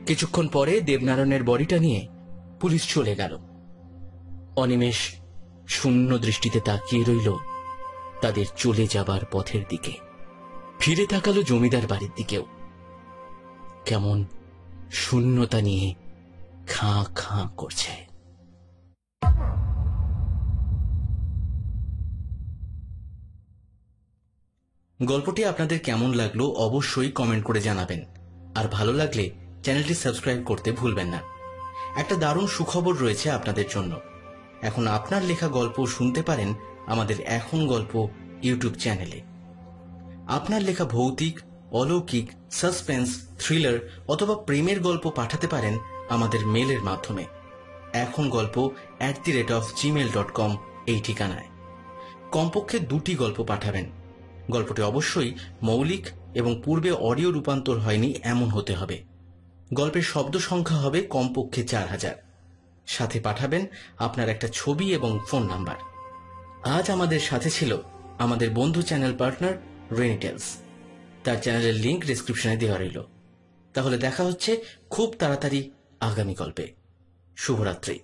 কিছুক্ষণ পরে দেবনারায়ণের বডিটা নিয়ে পুলিশ চলে গেল। অনিমেষ শূন্য দৃষ্টিতে তাকিয়ে রইল তাদের চলে যাবার পথের দিকে। ফিরে তাকালো জমিদার বাড়ির দিকেও। কেমন শূন্যতা নিয়ে খাঁ খাঁ করছে। গল্পটি আপনাদের কেমন লাগলো অবশ্যই কমেন্ট করে জানাবেন। আর ভালো লাগলে চ্যানেলটি সাবস্ক্রাইব করতে ভুলবেন না। একটা দারুণ সুখবর রয়েছে আপনাদের জন্য। এখন আপনার লেখা গল্প শুনতে পারেন আমাদের এখন গল্প ইউটিউব চ্যানেলে। আপনার লেখা ভৌতিক, অলৌকিক, সাসপেন্স, থ্রিলার অথবা প্রেমের গল্প পাঠাতে পারেন আমাদের মেলের মাধ্যমে ekhongolpo@gmail.com এই ঠিকানায়। কমপক্ষে 2টি গল্প পাঠাবেন। গল্পটি অবশ্যই মৌলিক এবং পূর্বে অডিও রূপান্তর হয়নি এমন হতে হবে। গল্পের শব্দ সংখ্যা হবে কমপক্ষে 4000। সাথে পাঠাবেন আপনার একটা ছবি এবং ফোন নাম্বার। আজ আমাদের সাথে ছিল আমাদের বন্ধু চ্যানেল পার্টনার রেনিটেলস। তার চ্যানেলের লিংক ডেসক্রিপশনে দেওয়া রইল। তাহলে দেখা হচ্ছে খুব তাড়াতাড়ি আগামী গল্পে। শুভরাত্রি।